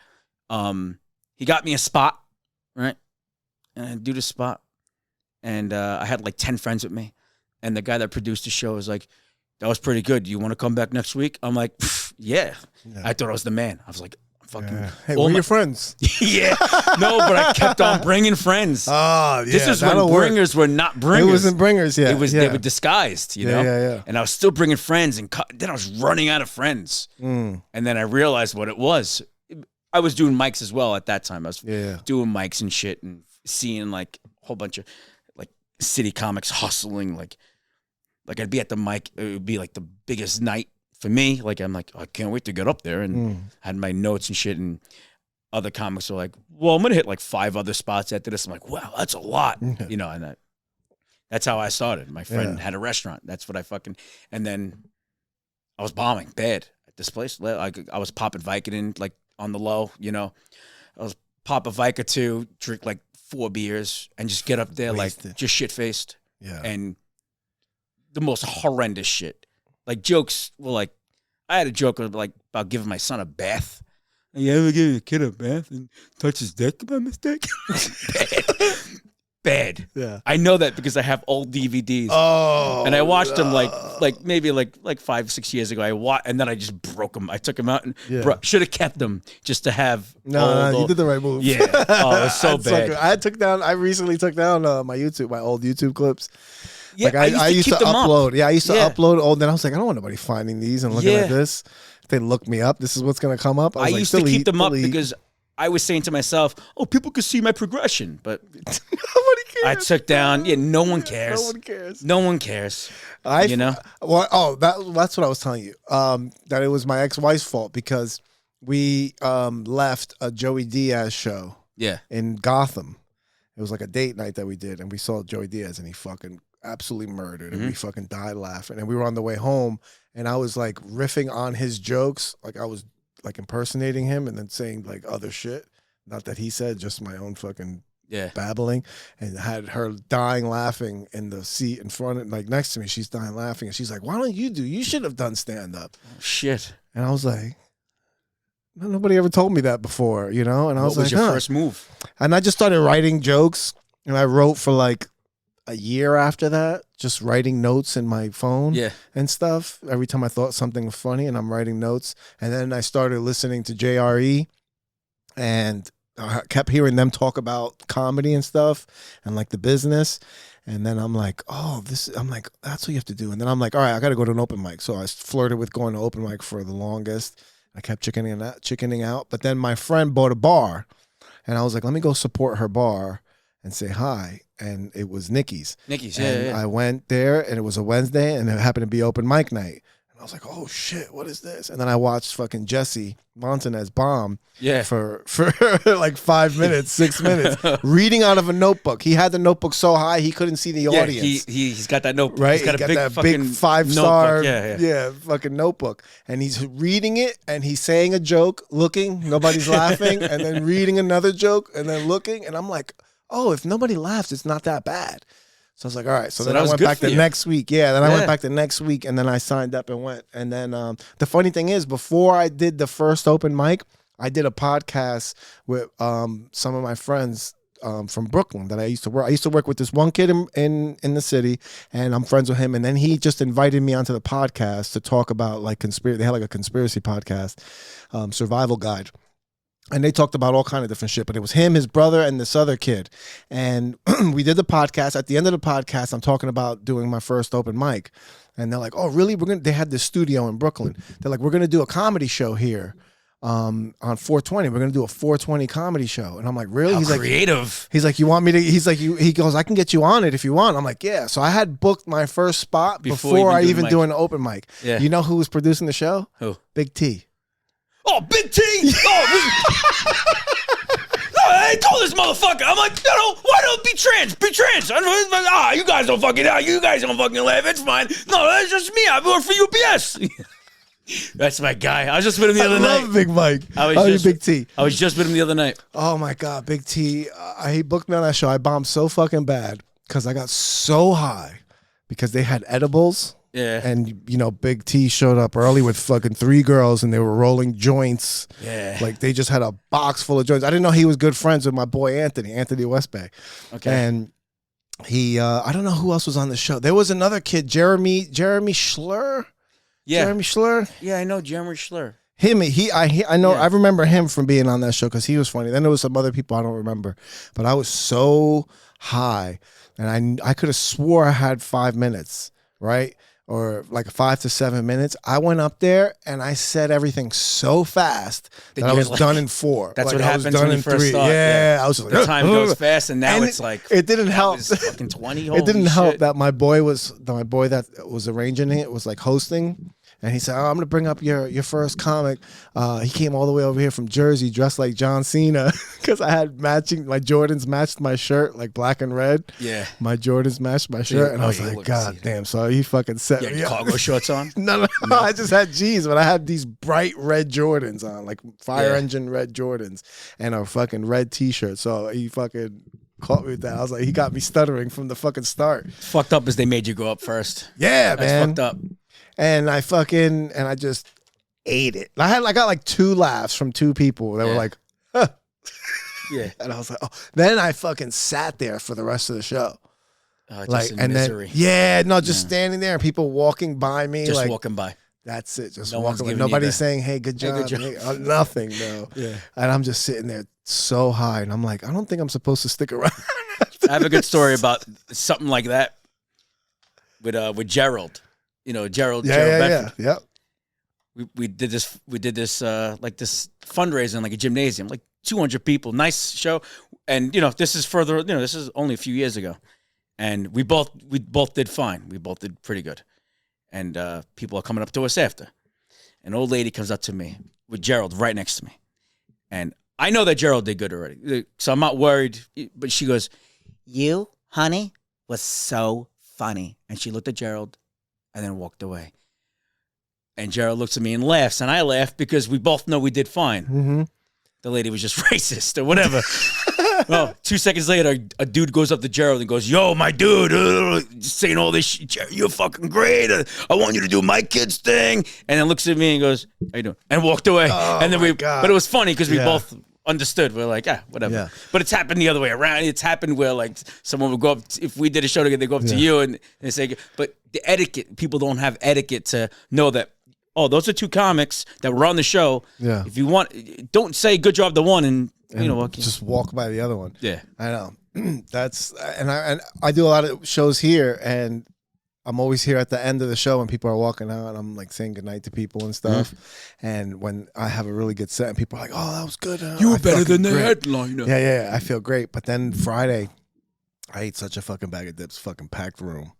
he got me a spot, right? And I do the spot, and I had like 10 friends with me. And the guy that produced the show was like, that was pretty good. Do you want to come back next week? I'm like, yeah. I thought I was the man. I was like, fucking. Yeah. Hey, where are your friends? Yeah. No, but I kept on bringing friends. Oh, yeah. This is when bringers were not bringers. It wasn't bringers yet. They were disguised, you know? Yeah. And I was still bringing friends. And then I was running out of friends. And then I realized what it was. I was doing mics as well at that time. I was doing mics and shit and seeing like a whole bunch of like city comics hustling like I'd be at the mic, it would be like the biggest night for me. Like, I'm like, I can't wait to get up there. And had my notes and shit. And other comics were like, well, I'm going to hit like 5 other spots after this. I'm like, wow, that's a lot. You know, and that's how I started. My friend had a restaurant. That's what and then I was bombing bad at this place. Like, I was popping Vicodin, like on the low, you know. I was pop a Vic or two, drink like 4 beers and just get up there like just shit-faced. Yeah. And the most horrendous shit. Like jokes were like, I had a joke like about giving my son a bath. You ever give a kid a bath and touch his dick by mistake? bad. Yeah. I know that because I have old DVDs. Oh. And I watched them maybe 5-6 years ago. And then I just broke them. I took them out and should have kept them just to have. No, you did the right move. Yeah. Oh, it was so bad. I recently took down my old YouTube clips. Yeah, I used to upload. Up. Yeah, I used to upload old. Then I was like, I don't want nobody finding these and looking at this. If they look me up, this is what's gonna come up. I used to keep them up because I was saying to myself, "Oh, people could see my progression," but nobody cares. I took down. Yeah, no one cares. No one cares. No one cares. You know. Well, that's what I was telling you. That it was my ex-wife's fault because we left a Joey Diaz show. Yeah. In Gotham, it was like a date night that we did, and we saw Joey Diaz, and he fucking absolutely murdered, and we fucking died laughing. And we were on the way home, and I was like riffing on his jokes, like I was like impersonating him, and then saying like other shit, not that he said, just my own fucking babbling, and had her dying laughing in the seat in front of, like next to me. She's dying laughing, and she's like, "Why don't you should have done stand up." Oh, shit. And I was like, nobody ever told me that before, you know. And I was like, what was your first move? And I just started writing jokes, and I wrote for like a year after that, just writing notes in my phone and stuff. Every time I thought something was funny, and I'm writing notes. And then I started listening to JRE, and I kept hearing them talk about comedy and stuff and like the business. And then I'm like, that's what you have to do. And then I'm like, all right, I got to go to an open mic. So I flirted with going to open mic for the longest. I kept chickening out. But then my friend bought a bar, and I was like, let me go support her bar and say hi. And it was Nikki's. I went there, and it was a Wednesday, and it happened to be open mic night. And I was like, oh shit, what is this? And then I watched fucking Jesse Montanez bomb for like 5 minutes, 6 minutes, reading out of a notebook. He had the notebook so high he couldn't see the audience. He's got that notebook. Right? He's got that big 5-star fucking notebook. And he's reading it, and he's saying a joke, looking, nobody's laughing, and then reading another joke, and then looking. And I'm like, oh, if nobody laughs, it's not that bad. So I was like, all right. So then I went back the next week. Yeah, then I went back the next week, and then I signed up and went. And then the funny thing is, before I did the first open mic, I did a podcast with some of my friends from Brooklyn that I used to work. I used to work with this one kid in the city, and I'm friends with him. And then he just invited me onto the podcast to talk about like conspiracy. They had like a conspiracy podcast, Survival Guide. And they talked about all kind of different shit, but it was him, his brother, and this other kid. And we did the podcast. At the end of the podcast, I'm talking about doing my first open mic. And they're like, oh, really? They had this studio in Brooklyn. They're like, we're going to do a comedy show here on 420. We're going to do a 420 comedy show. And I'm like, really? He's creative. He's like, you want me to? He's like, he goes, I can get you on it if you want. I'm like, yeah. So I had booked my first spot before I even doing an open mic. Yeah. You know who was producing the show? Who? Big T. Oh, Big T! Oh, no, I told this motherfucker. I'm like, why don't be trans? Be trans. You guys don't fucking laugh. It's fine. No, that's just me. I work for UPS. That's my guy. I was just with him the other night. I love Big Mike. Big T. I was just with him the other night. Oh my God, Big T. He booked me on that show. I bombed so fucking bad because I got so high because they had edibles. Yeah. And, you know, Big T showed up early with fucking 3 girls, and they were rolling joints. Yeah. Like, they just had a box full of joints. I didn't know he was good friends with my boy Anthony Westbay. Okay. And he, I don't know who else was on the show. There was another kid, Jeremy Schler. Yeah. Jeremy Schler. Yeah, I know Jeremy Schler. I know. Yeah. I remember him from being on that show because he was funny. Then there was some other people I don't remember. But I was so high, and I could have swore I had 5 minutes, right? Or like 5 to 7 minutes. I went up there and I said everything so fast that I was done in 4. That's like what happens I was done when you in first 3. start. Yeah, I was like, the time goes fast, and now it's like it didn't help. Was fucking 20. It didn't help that my boy that was arranging it was like hosting. And he said, oh, I'm going to bring up your first comic. He came all the way over here from Jersey dressed like John Cena because I had my Jordans matched my shirt, like black and red. Yeah. My Jordans matched my shirt. And I was like, God damn. So he fucking set me up. You had cargo shorts on? No. I just had jeans, but I had these bright red Jordans on, like fire engine red Jordans and a fucking red T-shirt. So he fucking caught me with that. I was like, he got me stuttering from the fucking start. Fucked up as they made you go up first. Yeah, man. That's fucked up. And I just ate it. I got like 2 laughs from 2 people that were like, huh. Yeah. And I was like, oh. Then I fucking sat there for the rest of the show. Just in misery. Just standing there and people walking by me. Just like, walking by. That's it. Just No one's walking by. giving you Nobody's saying, hey, good job. Nothing, no. Yeah. And I'm just sitting there so high. And I'm like, I don't think I'm supposed to stick around. I have a good story about something like that with Gerald. You know, Gerald. Yeah. Yep. We did this like this fundraiser in like a gymnasium, like 200 people, nice show. And this is only a few years ago. And we both did fine. We both did pretty good. And people are coming up to us after. An old lady comes up to me with Gerald right next to me. And I know that Gerald did good already. So I'm not worried. But she goes, "You, honey, was so funny." And she looked at Gerald and then walked away. And Gerald looks at me and laughs, and I laugh because we both know we did fine. Mm-hmm. The lady was just racist or whatever. Well, 2 seconds later, a dude goes up to Gerald and goes, "Yo, my dude, just saying all this shit. You're fucking great. I want you to do my kid's thing." And then looks at me and goes, "How you doing?" And walked away. And then but it was funny because we both understood. We're like, whatever. Yeah. But it's happened the other way around. It's happened where like someone would go up, if we did a show together, they go up to you and they say, but the etiquette, people don't have etiquette to know that, oh, those are two comics that were on the show. Yeah. If you want, don't say good job to one and just walk by the other one. Yeah. I know. And I do a lot of shows here, and I'm always here at the end of the show when people are walking out, and I'm like saying goodnight to people and stuff. Mm-hmm. And when I have a really good set and people are like, "Oh, that was good. You were better than the headliner." Yeah, I feel great. But then Friday, I ate such a fucking bag of dips, fucking packed room.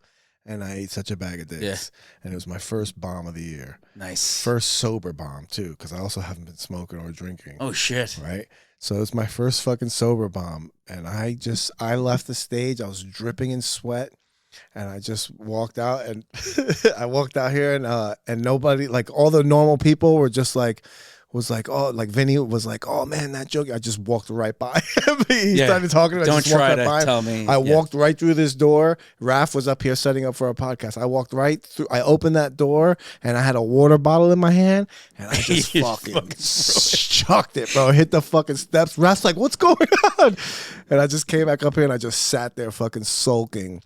And I ate such a bag of dicks. Yeah. And it was my first bomb of the year. Nice. First sober bomb, too, because I also haven't been smoking or drinking. Oh, shit. Right? So it was my first fucking sober bomb. And I left the stage. I was dripping in sweat. And I just walked out. And I walked out here and nobody, like all the normal people were just like, oh, like Vinny was like, "Oh man, that joke." I just walked right by him. He started talking to me. Don't try to tell me. I walked right through this door. Raph was up here setting up for a podcast. I walked right through. I opened that door and I had a water bottle in my hand and I just fucking chucked it, bro. Hit the fucking steps. Raph's like, "What's going on?" And I just came back up here and I just sat there fucking sulking.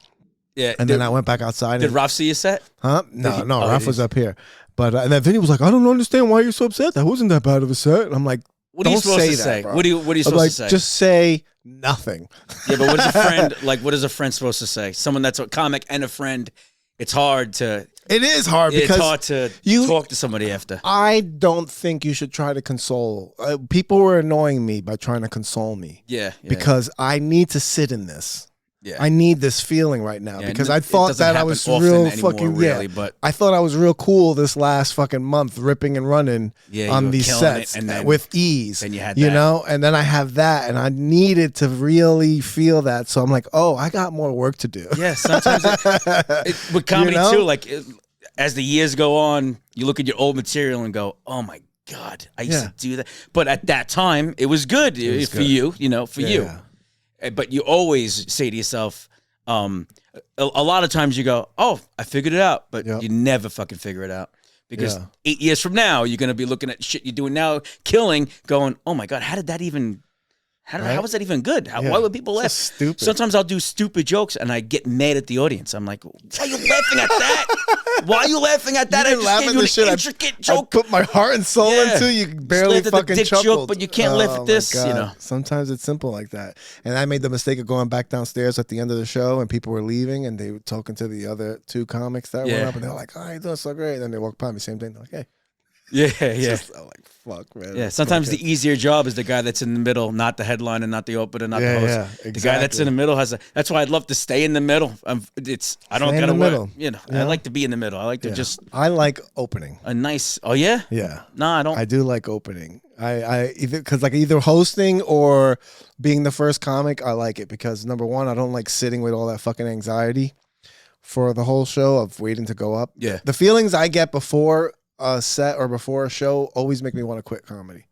Yeah. And then I went back outside. Did Raph see you set? Huh? No. Raph was up here. But and then Vinny was like, "I don't understand why you're so upset. That wasn't that bad of a set." And I'm like, "What are you supposed to say? Bro. What are you supposed to say? Just say nothing." Yeah, but what is a friend like? What is a friend supposed to say? Someone that's a comic and a friend. It's hard to. It is hard because it's hard to talk to somebody after. I don't think you should try to console. People were annoying me by trying to console me. Yeah. Because I need to sit in this. Yeah. I need this feeling right now because I thought that I was real fucking really, but I thought I was real cool this last fucking month, ripping and running on these sets and then, with ease. And you had and then I have that, and I needed to really feel that. So I'm like, oh, I got more work to do. Yeah, sometimes with comedy too. Like as the years go on, you look at your old material and go, oh my God, I used to do that. But at that time, it was good for you. For you. Yeah. But you always say to yourself, a lot of times you go, "Oh, I figured it out," but you never fucking figure it out because 8 years from now you're gonna be looking at shit you're doing now, killing, going, "Oh my God, how did that even? How was that even good? Why would people laugh?" So stupid. Sometimes I'll do stupid jokes and I get mad at the audience. I'm like, "Why are you laughing at that? Why are you laughing at that? I just gave you an intricate joke. I put my heart and soul into. You barely fucking chuckled. Joke, but you can't laugh at this. Sometimes it's simple like that. And I made the mistake of going back downstairs at the end of the show, and people were leaving, and they were talking to the other two comics that went up, and they were like, "Oh, you're doing so great." And then they walked by me, same thing. They're like, "Hey." Yeah. I'm like, fuck, man. Yeah, sometimes the easier job is the guy that's in the middle, not the headliner, not the opener, not the host. Yeah, exactly. The guy that's in the middle that's why I'd love to stay in the middle. I don't gotta work. I like to be in the middle. I like to I like opening. A nice. Oh yeah. Yeah. No, I don't. I do like opening. I either hosting or being the first comic. I like it because number one, I don't like sitting with all that fucking anxiety for the whole show of waiting to go up. Yeah. The feelings I get before a set or before a show always make me want to quit comedy.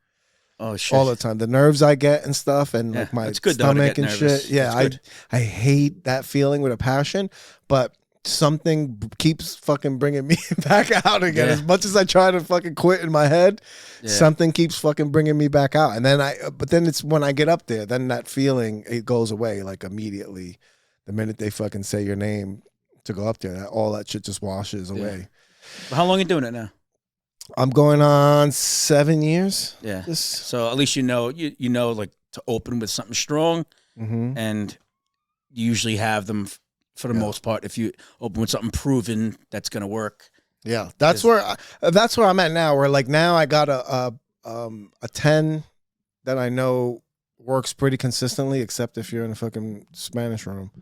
Oh shit! All the time, the nerves I get and stuff, and like my stomach and shit. Yeah, I hate that feeling with a passion. But something keeps fucking bringing me back out again. As much as I try to fucking quit in my head, something keeps fucking bringing me back out. And then but then it's when I get up there, then that feeling, it goes away like immediately. The minute they fucking say your name to go up there, all that shit just washes away. How long are you doing it now? I'm going on 7 years. Yeah. So at least you know like to open with something strong, and you usually have them for the most part. If you open with something proven, that's gonna work. Yeah, that's where I'm at now. Where like now I got a 10 that I know works pretty consistently, except if you're in a fucking Spanish room.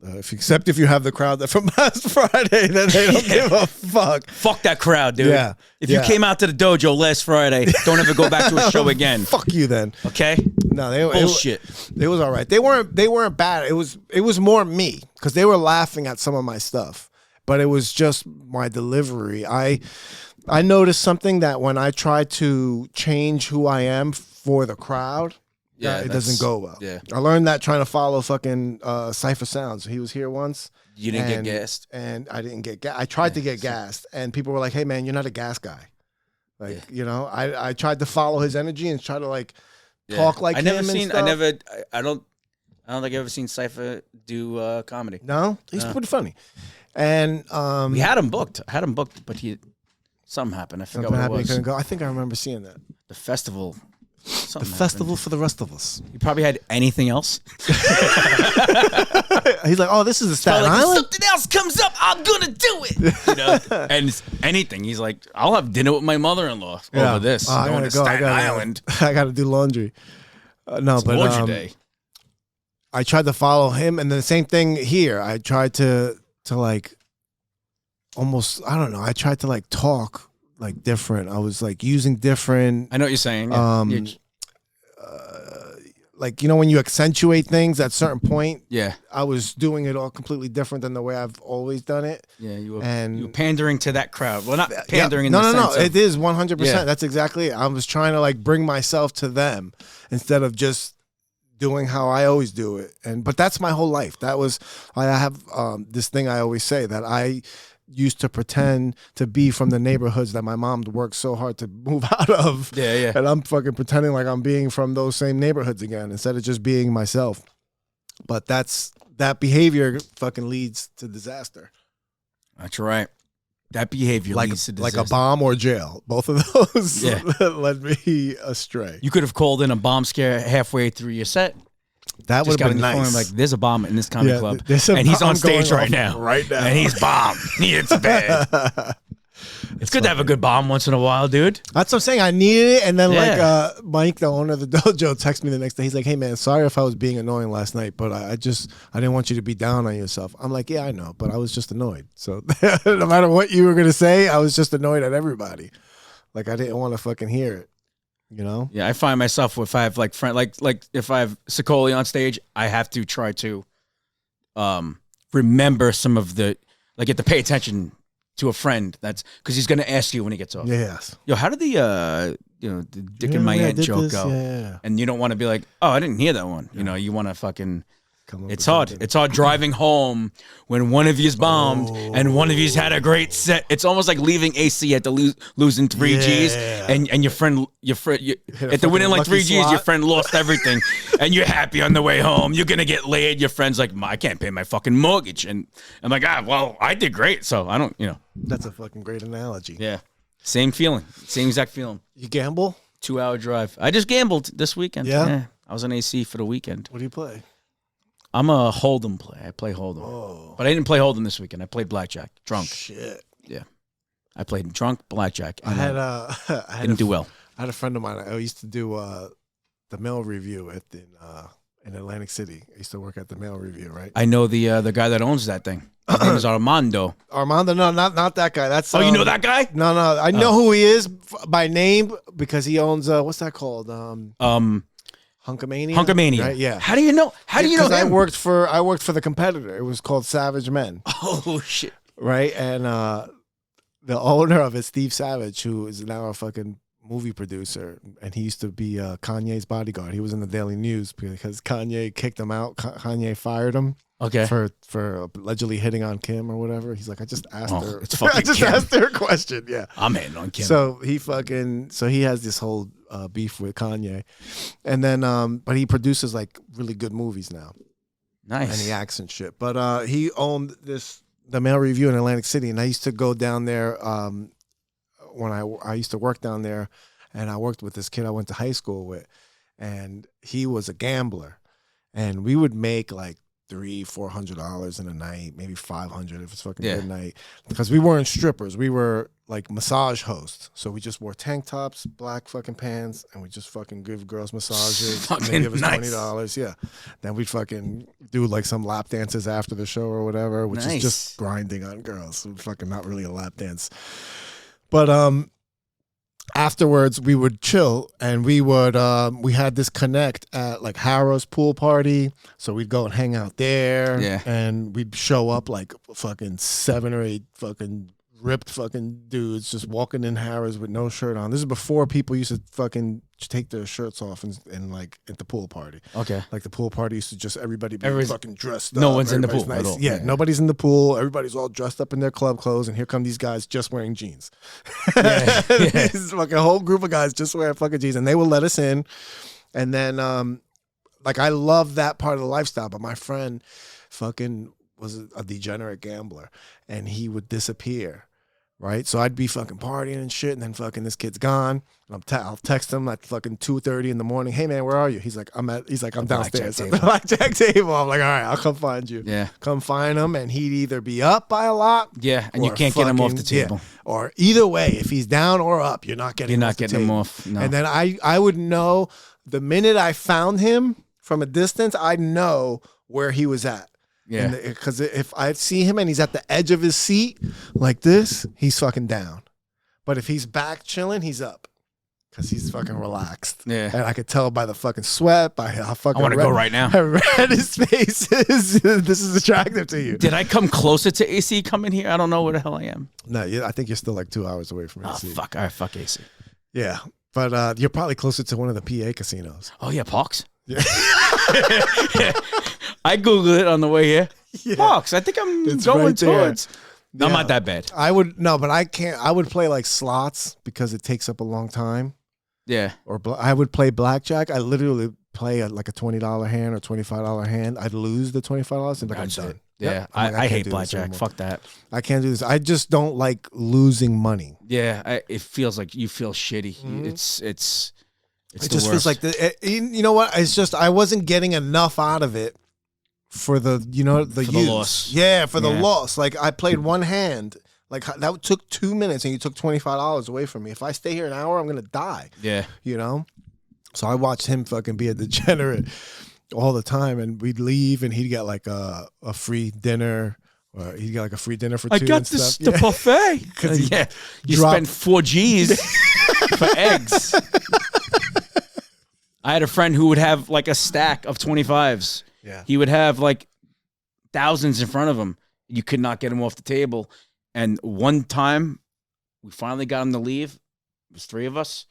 Except if you have the crowd that from last Friday, then they don't give a fuck. Fuck that crowd, dude. Yeah. If you came out to the dojo last Friday, don't ever go back to a show again. Fuck you then. Okay? No, bullshit. It was all right. They weren't bad. It was more me because they were laughing at some of my stuff, but it was just my delivery. I noticed something that when I try to change who I am for the crowd. Yeah, it doesn't go well. Yeah, I learned that trying to follow fucking Cypher Sounds. He was here once. You didn't get gassed, and I didn't get gas. I tried to get gassed, and people were like, "Hey, man, you're not a gas guy." Like, you know, I tried to follow his energy and try to like talk like him. I don't think I've ever seen Cypher do comedy. No, he's pretty funny, and we had him booked. But something happened. I forgot what it was. He couldn't go. I think I remember seeing that. The festival. Something festival for the rest of us. You probably had anything else. He's like, oh, this is a Staten Island. If something else comes up, I'm gonna do it. You know, and it's anything. He's like, I'll have dinner with my mother-in-law over this. I gotta go. Staten Island. I gotta do laundry. No, but laundry day. I tried to follow him, and then the same thing here. I tried to like almost. I don't know. I tried to like talk. Like different. I was like using different. I know what you're saying. Like, you know, when you accentuate things at a certain point. Yeah. I was doing it all completely different than the way I've always done it. Yeah, you were pandering to that crowd. Well, not pandering in the sense of. No. It is 100%. Yeah. That's exactly it. I was trying to like bring myself to them instead of just doing how I always do it. But that's my whole life. That was, I have this thing I always say that I used to pretend to be from the neighborhoods that my mom worked so hard to move out of. Yeah, yeah. And I'm fucking pretending like I'm being from those same neighborhoods again instead of just being myself. But that behavior fucking leads to disaster. That's right. That behavior leads to disaster. Like a bomb or jail. Both of those led me astray. You could have called in a bomb scare halfway through your set. That would have been nice. Like, there's a bomb in this comedy club, and he's on stage right now, and he's bombed. It's bad. It's good to have a good bomb once in a while, dude. That's what I'm saying. I needed it, and then like Mike, the owner of the dojo, texted me the next day. He's like, "Hey man, sorry if I was being annoying last night, but I didn't want you to be down on yourself." I'm like, "Yeah, I know, but I was just annoyed. So no matter what you were gonna say, I was just annoyed at everybody. Like I didn't want to fucking hear it." You know? Yeah, I find myself if I have like if I have Sicoli on stage, I have to try to remember some of the you have to pay attention to a friend because he's gonna ask you when he gets off. Yes. Yo, how did the dick in my aunt joke go? Yeah. And you don't want to be like, oh, I didn't hear that one. Yeah. You know, you want to fucking. It's hard. It's hard driving home when one of you's bombed and one of you's had a great set. It's almost like leaving AC at the losing 3 Gs and your friend at the winning like 3 Gs, your friend lost everything and you're happy on the way home. You're gonna get laid. Your friend's like, I can't pay my fucking mortgage, and I'm like, well, I did great, so I don't, That's a fucking great analogy. Yeah, same feeling, same exact feeling. You gamble? 2-hour drive. I just gambled this weekend. Yeah, I was on AC for the weekend. What do you play? I'm a Hold'em player. I play Hold'em. Oh. But I didn't play Hold'em this weekend. I played Blackjack. Drunk. Shit. Yeah. I played drunk, Blackjack. And I didn't do well. I had a friend of mine. I used to do the mail review in Atlantic City. I used to work at the mail review, right? I know the guy that owns that thing. His name is Armando. Armando? No, not that guy. That's you know that guy? No. I know who he is by name because he owns what's that called? Hunkamania. Right? Yeah. How do you know? How do you know him? I worked for the competitor. It was called Savage Men. Oh shit. Right? And the owner of it, Steve Savage, who is now a fucking movie producer, and he used to be Kanye's bodyguard. He was in the Daily News because Kanye kicked him out. Kanye fired him. Okay. For allegedly hitting on Kim or whatever. He's like, I just asked her. It's fucking I just Kim. asked her a question. Yeah. I'm hitting on Kim. So he has this whole beef with Kanye, and then but he produces like really good movies now. Nice. And he acts and shit. But he owned the Mail Review in Atlantic City, and I used to go down there when I used to work down there, and I worked with this kid I went to high school with, and he was a gambler, and we would make like $300-400 in a night, maybe $500 if it's fucking good night, because we weren't strippers, we were like massage hosts, so we just wore tank tops, black fucking pants, and we just fucking give girls massages and they give us $20. Yeah, then we'd fucking do like some lap dances after the show or whatever, which is just grinding on girls, so fucking not really a lap dance. But afterwards we would chill, and we had this connect at like Harrow's pool party, so we'd go and hang out there, and we'd show up like fucking 7 or 8 fucking ripped fucking dudes just walking in Harrow's with no shirt on. This is before people used to fucking take their shirts off and like at the pool party. Okay. Like the pool party used to just everybody be fucking dressed up. No one's in the pool nice. at all. Yeah, nobody's in the pool. Everybody's all dressed up in their club clothes, and here come these guys just wearing jeans. This fucking whole group of guys just wearing fucking jeans, and they will let us in. And then like I love that part of the lifestyle, but my friend fucking was a degenerate gambler, and he would disappear. Right, so I'd be fucking partying and shit, and then fucking this kid's gone, and I'll text him at fucking 2:30 in the morning. Hey man, where are you? He's like, I'm downstairs at the blackjack table. I'm like, all right, I'll come find you. Yeah, come find him, and he'd either be up by a lot. Yeah, and you can't get him off the table. Yeah, or either way, if he's down or up, you're not getting him off. No. And then I would know the minute I found him from a distance, I'd know where he was at. Yeah, because if I see him and he's at the edge of his seat like this, he's fucking down. But if he's back chilling, he's up because he's fucking relaxed. Yeah, and I could tell by the fucking sweat, by how fucking. I want to go right now. How red his face is. This is attractive to you. Did I come closer to AC coming here? I don't know where the hell I am. No, I think you're still like 2 hours away from AC. Oh fuck! All right, fuck AC. Yeah, but you're probably closer to one of the PA casinos. Oh yeah, Parks. Yeah. I Googled it on the way here. Yeah. Parks. I think I'm going right towards. No, I'm not that bad. But I can't. I would play like slots because it takes up a long time. Yeah. Or I would play blackjack. I literally play like a $20 hand or $25 hand. I'd lose the $25 and I'm done. Yeah, yep. I hate blackjack. Fuck that. I can't do this. I just don't like losing money. Yeah, it feels like you feel shitty. Mm-hmm. It just feels like you know what? It's just I wasn't getting enough out of it for the loss. Yeah, for the loss. Like I played one hand. Like that took 2 minutes, and you took $25 away from me. If I stay here an hour, I'm gonna die. Yeah, you know. So I watched him fucking be a degenerate all the time, and we'd leave, and he'd get like a free dinner. Or he'd get like a free dinner for two. I got the buffet. You spent 4 G's for eggs. I had a friend who would have like a stack of 25s. Yeah. He would have like thousands in front of him. You could not get him off the table. And one time, we finally got him to leave. It was 3 of us.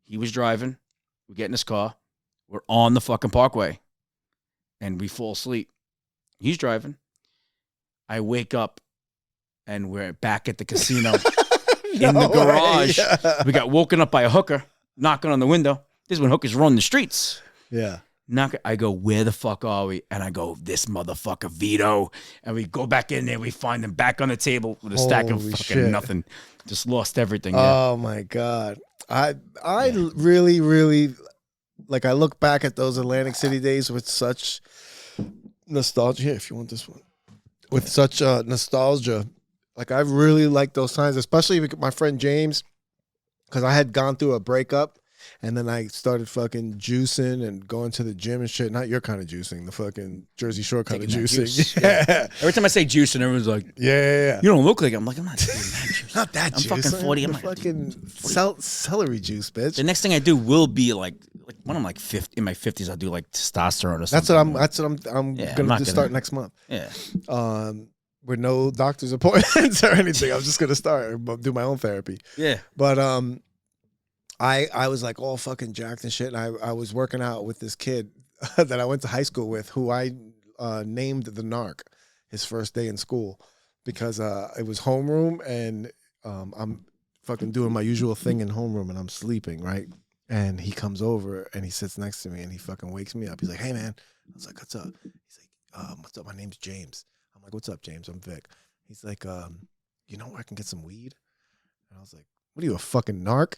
He was driving. We get in his car. We're on the fucking parkway. And we fall asleep. He's driving. I wake up, and we're back at the casino in the garage. Yeah. We got woken up by a hooker knocking on the window. This is when hookers run the streets. Yeah. I go, where the fuck are we? And I go, this motherfucker Vito. And we go back in there. We find him back on the table with a stack of fucking nothing. Just lost everything. Oh, my God. I really, really, like, I look back at those Atlantic City days with such nostalgia. Here, if you want this one. With such nostalgia. Like, I really like those times, especially with my friend James, because I had gone through a breakup. And then I started fucking juicing and going to the gym and shit. Not your kind of juicing, the fucking Jersey Shore kind of juicing. Yeah. Every time I say juicing, everyone's like, yeah. You don't look like it. I'm like, I'm not doing that juice. Not that juice. I'm fucking 40. I'm not fucking celery juice, bitch. The next thing I do will be like when I'm like 50, in my 50s, I'll do like testosterone or something. That's what I'm going to start next month. Yeah. With no doctor's appointments or anything. I'm just going to start do my own therapy. Yeah. But I was like all fucking jacked and shit. And I was working out with this kid that I went to high school with, who I named the Narc his first day in school, because it was homeroom, and I'm fucking doing my usual thing in homeroom, and I'm sleeping, right? And he comes over and he sits next to me and he fucking wakes me up. He's like, "Hey man." I was like, "What's up?" He's like, "What's up? My name's James." I'm like, "What's up, James? I'm Vic." He's like, "You know where I can get some weed?" And I was like, "What are you, a fucking narc?"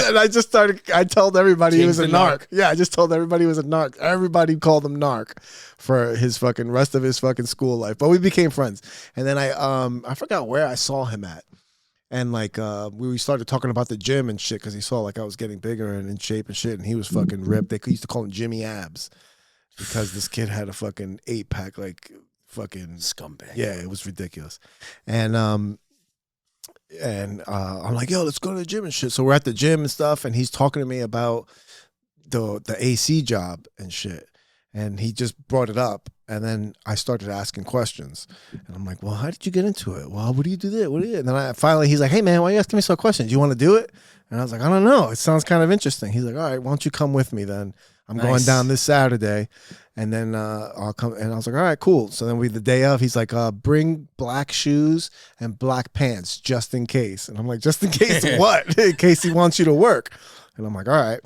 and I just started, I told everybody he was a narc. Yeah, I just told everybody he was a narc. Everybody called him narc for his fucking rest of his fucking school life. But we became friends. And then I forgot where I saw him at. And like we started talking about the gym and shit, because he saw like I was getting bigger and in shape and shit, and he was fucking ripped. They used to call him Jimmy Abs, because this kid had a fucking 8-pack, like fucking scumbag. Yeah, it was ridiculous. And I'm like, "Yo, let's go to the gym and shit." So we're at the gym and stuff, and he's talking to me about the AC job and shit. And he just brought it up, and then I started asking questions, and I'm like, "Well, how did you get into it? Well, what do you do there? What do you?" And then finally he's like, "Hey man, why are you asking me so questions? Do you want to do it?" And I was like, "I don't know. It sounds kind of interesting." He's like, "All right, why don't you come with me then? I'm going down this Saturday, and then I'll come." And I was like, "All right, cool." So then the day of, he's like, "Bring black shoes and black pants just in case." And I'm like, "Just in case what?" "In case he wants you to work." And I'm like, "All right."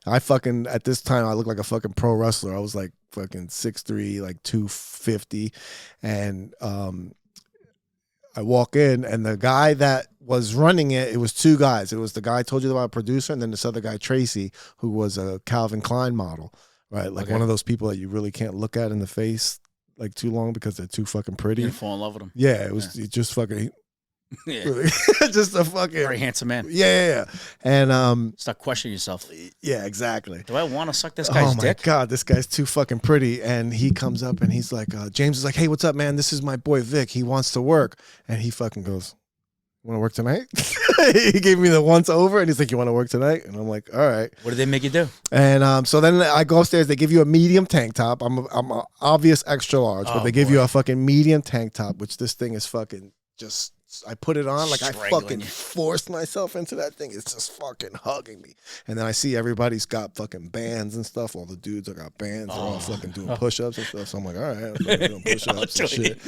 I fucking, at this time, I looked like a fucking pro wrestler. I was like fucking 6'3", like 250. And I walk in, and the guy that was running it was two guys. It was the guy I told you about, producer, and then this other guy, Tracy, who was a Calvin Klein model, right? Like one of those people that you really can't look at in the face like too long because they're too fucking pretty. You fall in love with them. Yeah, it was just fucking... Yeah. Just a fucking very handsome man. Yeah. And stop questioning yourself. Yeah, exactly. Do I want to suck this guy's dick? Oh my god, this guy's too fucking pretty. And he comes up and he's like, James is like, "Hey, what's up, man? This is my boy Vic. He wants to work." And he fucking goes, "Want to work tonight?" He gave me the once over, and he's like, "You want to work tonight?" And I'm like, "All right." What did they make you do? And so then I go upstairs. They give you a medium tank top. I'm an obvious extra large, but they give you a fucking medium tank top, which this thing is fucking just... I put it on, like I fucking forced myself into that thing. It's just fucking hugging me. And then I see everybody's got fucking bands and stuff. All the dudes have got bands. They're all fucking doing push-ups and stuff. So I'm like, all right, I'm fucking doing push-ups and shit.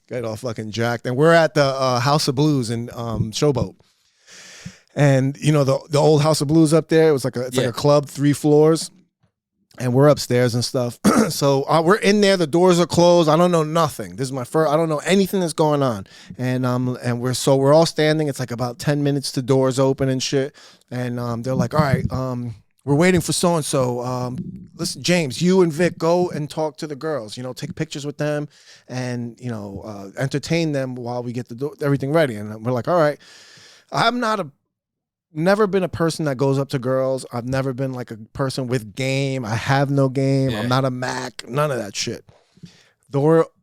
Get all fucking jacked. And we're at the House of Blues in Showboat. And you know the old House of Blues up there. It was like like a club, 3 floors. And we're upstairs and stuff. So we're in there. The doors are closed. I don't know nothing. This is my first. I don't know anything that's going on. And we're all standing. It's like about 10 minutes to doors open and shit. And they're like, "All right, we're waiting for so and so. Listen, James, you and Vic go and talk to the girls. You know, take pictures with them, and you know, entertain them while we get everything ready." And we're like, "All right." I'm never been a person that goes up to girls. I've never been like a person with game. I have no game. I'm not a Mac. None of that shit.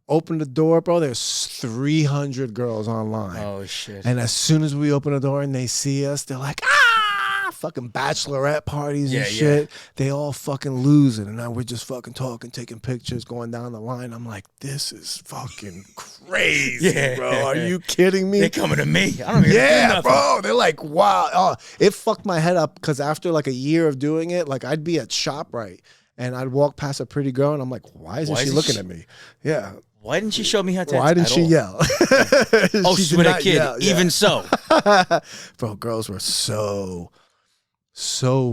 Open the door, bro. There's 300 girls online. Oh shit! And as soon as we open the door and they see us, they're like, "Ah!" Fucking bachelorette parties and shit. They all fucking lose it, and now we're just fucking talking, taking pictures, going down the line. I'm like, this is fucking crazy, bro. Are you kidding me? They're coming to me. I don't even do nothing. Bro. They're like, wow. Oh, it fucked my head up, because after like a year of doing it, like I'd be at ShopRite and I'd walk past a pretty girl and I'm like, why isn't she looking at me? Yeah. Why didn't she show me her tits? Why didn't she yell? Oh, she's with a kid. Yell, even so. Bro, girls were so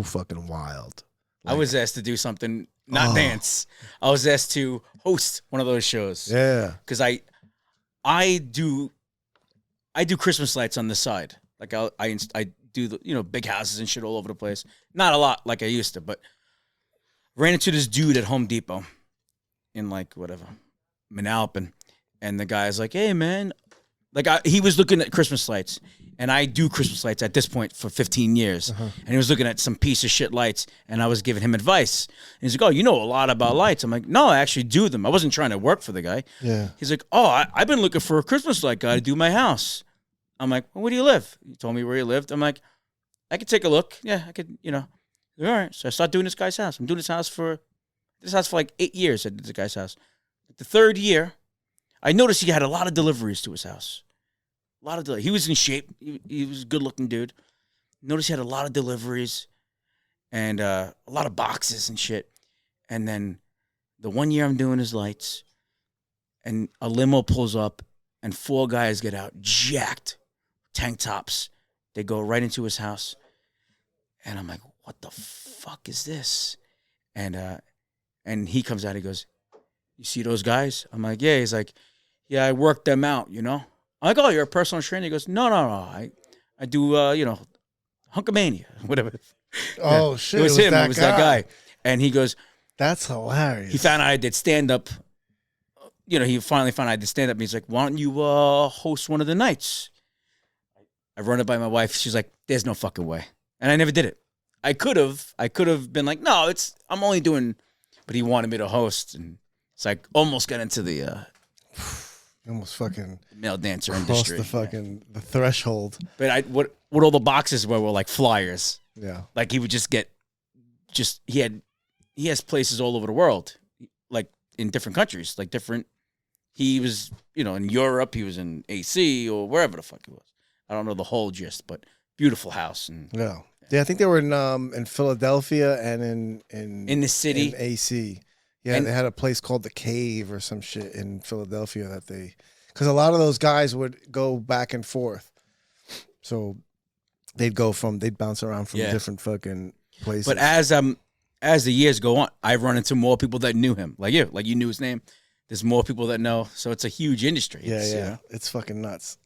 fucking wild. Like, I was asked to do something, not dance. I was asked to host one of those shows. Yeah. Because I do Christmas lights on the side. Like I do the big houses and shit all over the place. Not a lot like I used to, but ran into this dude at Home Depot in like whatever, Manalapan, and the guy's like, "Hey man," like he was looking at Christmas lights, and I do Christmas lights at this point for 15 years, and he was looking at some piece of shit lights, and I was giving him advice. And he's like, "Oh, you know a lot about lights." I'm like, "No, I actually do them." I wasn't trying to work for the guy. Yeah. He's like, "Oh, I've been looking for a Christmas light guy to do my house." I'm like, "Well, where do you live?" He told me where he lived. I'm like, "I could take a look. Yeah, I could, All right." So I started doing this guy's house. I'm doing this house for like 8 years. I did the guy's house. The 3rd year, I noticed he had a lot of deliveries to his house. He was in shape. He was a good-looking dude. Noticed he had a lot of deliveries and a lot of boxes and shit. And then the one year I'm doing his lights, and a limo pulls up, and 4 guys get out, jacked, tank tops. They go right into his house. And I'm like, what the fuck is this? And he comes out, he goes, you see those guys? I'm like, yeah. He's like, yeah, I worked them out, you know? I'm like, oh, you're a personal trainer? He goes, no. I do, Hunkamania, whatever. Oh, shit. It was him. It was that guy. And he goes, that's hilarious. He found out I did stand-up. You know, he finally found out I did stand-up. And he's like, why don't you host one of the nights? I run it by my wife. She's like, there's no fucking way. And I never did it. I could have been like, no, I'm only doing, but he wanted me to host. And it's like, almost got into the almost fucking male dancer crossed industry. the threshold. But what all the boxes were like flyers. Yeah. Like he would he has places all over the world, like in different countries, like different. He was, in Europe. He was in AC or wherever the fuck he was. I don't know the whole gist, but beautiful house. And yeah, I think they were in Philadelphia and in the city, in AC. Yeah, and they had a place called the Cave or some shit in Philadelphia because a lot of those guys would go back and forth, so they'd bounce around from different fucking places. But as the years go on, I've run into more people that knew him, like you knew his name. There's more people that know, so it's a huge industry. Yeah, it's fucking nuts.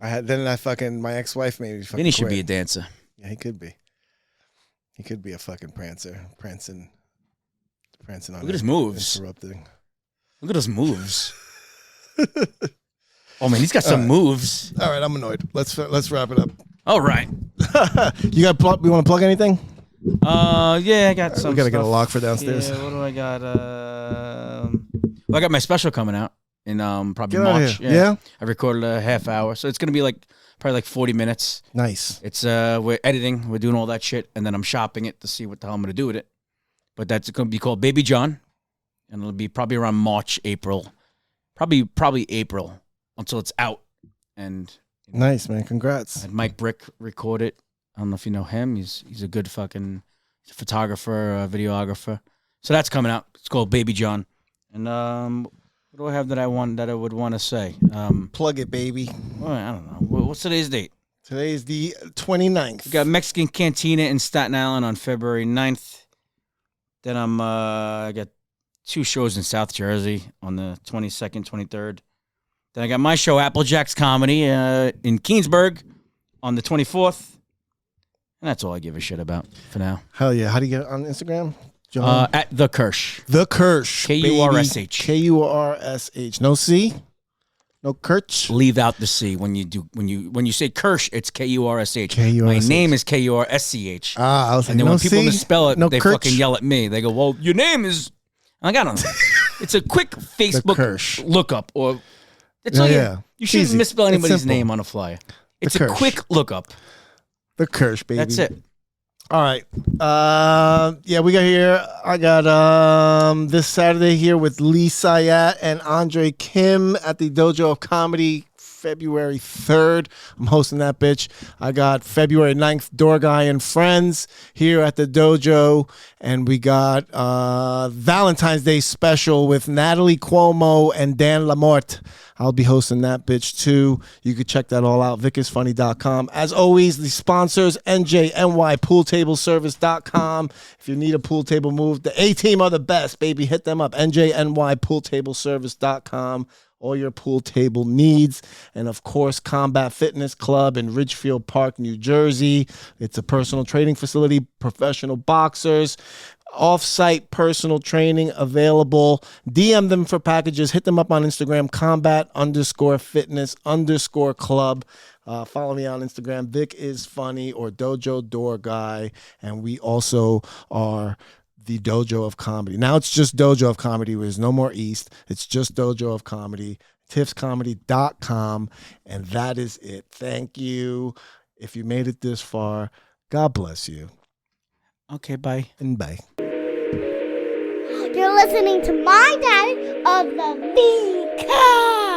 My ex-wife made me fucking Then he should quit. be a dancer. Yeah, he could be. He could be a fucking prancer, prancing on. Look at his moves. Interrupting. Look at his moves. Oh man, he's got some moves. All right, I'm annoyed. Let's wrap it up. All right. You want to plug anything? Yeah, I got some. We gotta stuff. get a lock for downstairs. Yeah, what do I got? I got my special coming out in probably Get out of March. here. Yeah? I recorded a half hour, so it's gonna be probably 40 minutes. Nice. It's we're editing, we're doing all that shit, and then I'm shopping it to see what the hell I'm gonna do with it. But that's gonna be called Baby John, and it'll be probably around March, April, probably April until it's out. And nice, man. Congrats. I had Mike Brick record it. I don't know if you know him. He's a good fucking photographer, videographer. So that's coming out. It's called Baby John. And what do I have that I would want to say? Plug it, baby. Well, I don't know. What's today's date? Today is the 29th. We got Mexican Cantina in Staten Island on February 9th. Then I got 2 shows in South Jersey on the 22nd, 23rd. Then I got my show, Applejacks Comedy, in Keensburg on the 24th. And that's all I give a shit about for now. Hell yeah. How do you get on Instagram? John? At The Kursch. The Kursch. Kursh. Kursh. No C? No Kurtz? Leave out the C when you say Kursch, it's Kursh. Kursh. My name is Kursch. I was like, and then no when people C? misspell it, No they Kurtz? fucking yell at me. They go, "Well, your name is." I'm like, I don't know. It's a quick Facebook Kursch. lookup, or it's you shouldn't Easy. misspell It's anybody's simple. name on a flyer. It's a Kursch. quick lookup. The Kursch, baby. That's it. All right. We got here. I got this Saturday here with Lee Sayat and Andre Kim at the Dojo of Comedy, February 3rd. I'm hosting that bitch. I got February 9th, Door Guy and Friends here at the Dojo. And we got Valentine's Day special with Natalie Cuomo and Dan Lamorte. I'll be hosting that bitch too. You can check that all out, vicisfunny.com. As always, the sponsors, NJNYPoolTableService.com. If you need a pool table move, the A-Team are the best, baby. Hit them up, NJNYPoolTableService.com. All your pool table needs. And of course, Combat Fitness Club in Ridgefield Park, New Jersey. It's a personal training facility, professional boxers. Off-site personal training available. DM them for packages. Hit them up on Instagram, combat_fitness_club. Follow me on Instagram, Vic is Funny or Dojo Door Guy. And we also are the Dojo of Comedy. Now it's just Dojo of Comedy. There's no more East. It's just Dojo of Comedy. tiffscomedy.com. And that is it. Thank you. If you made it this far, God bless you. Okay, bye. And bye. You're listening to my dad of the VCast.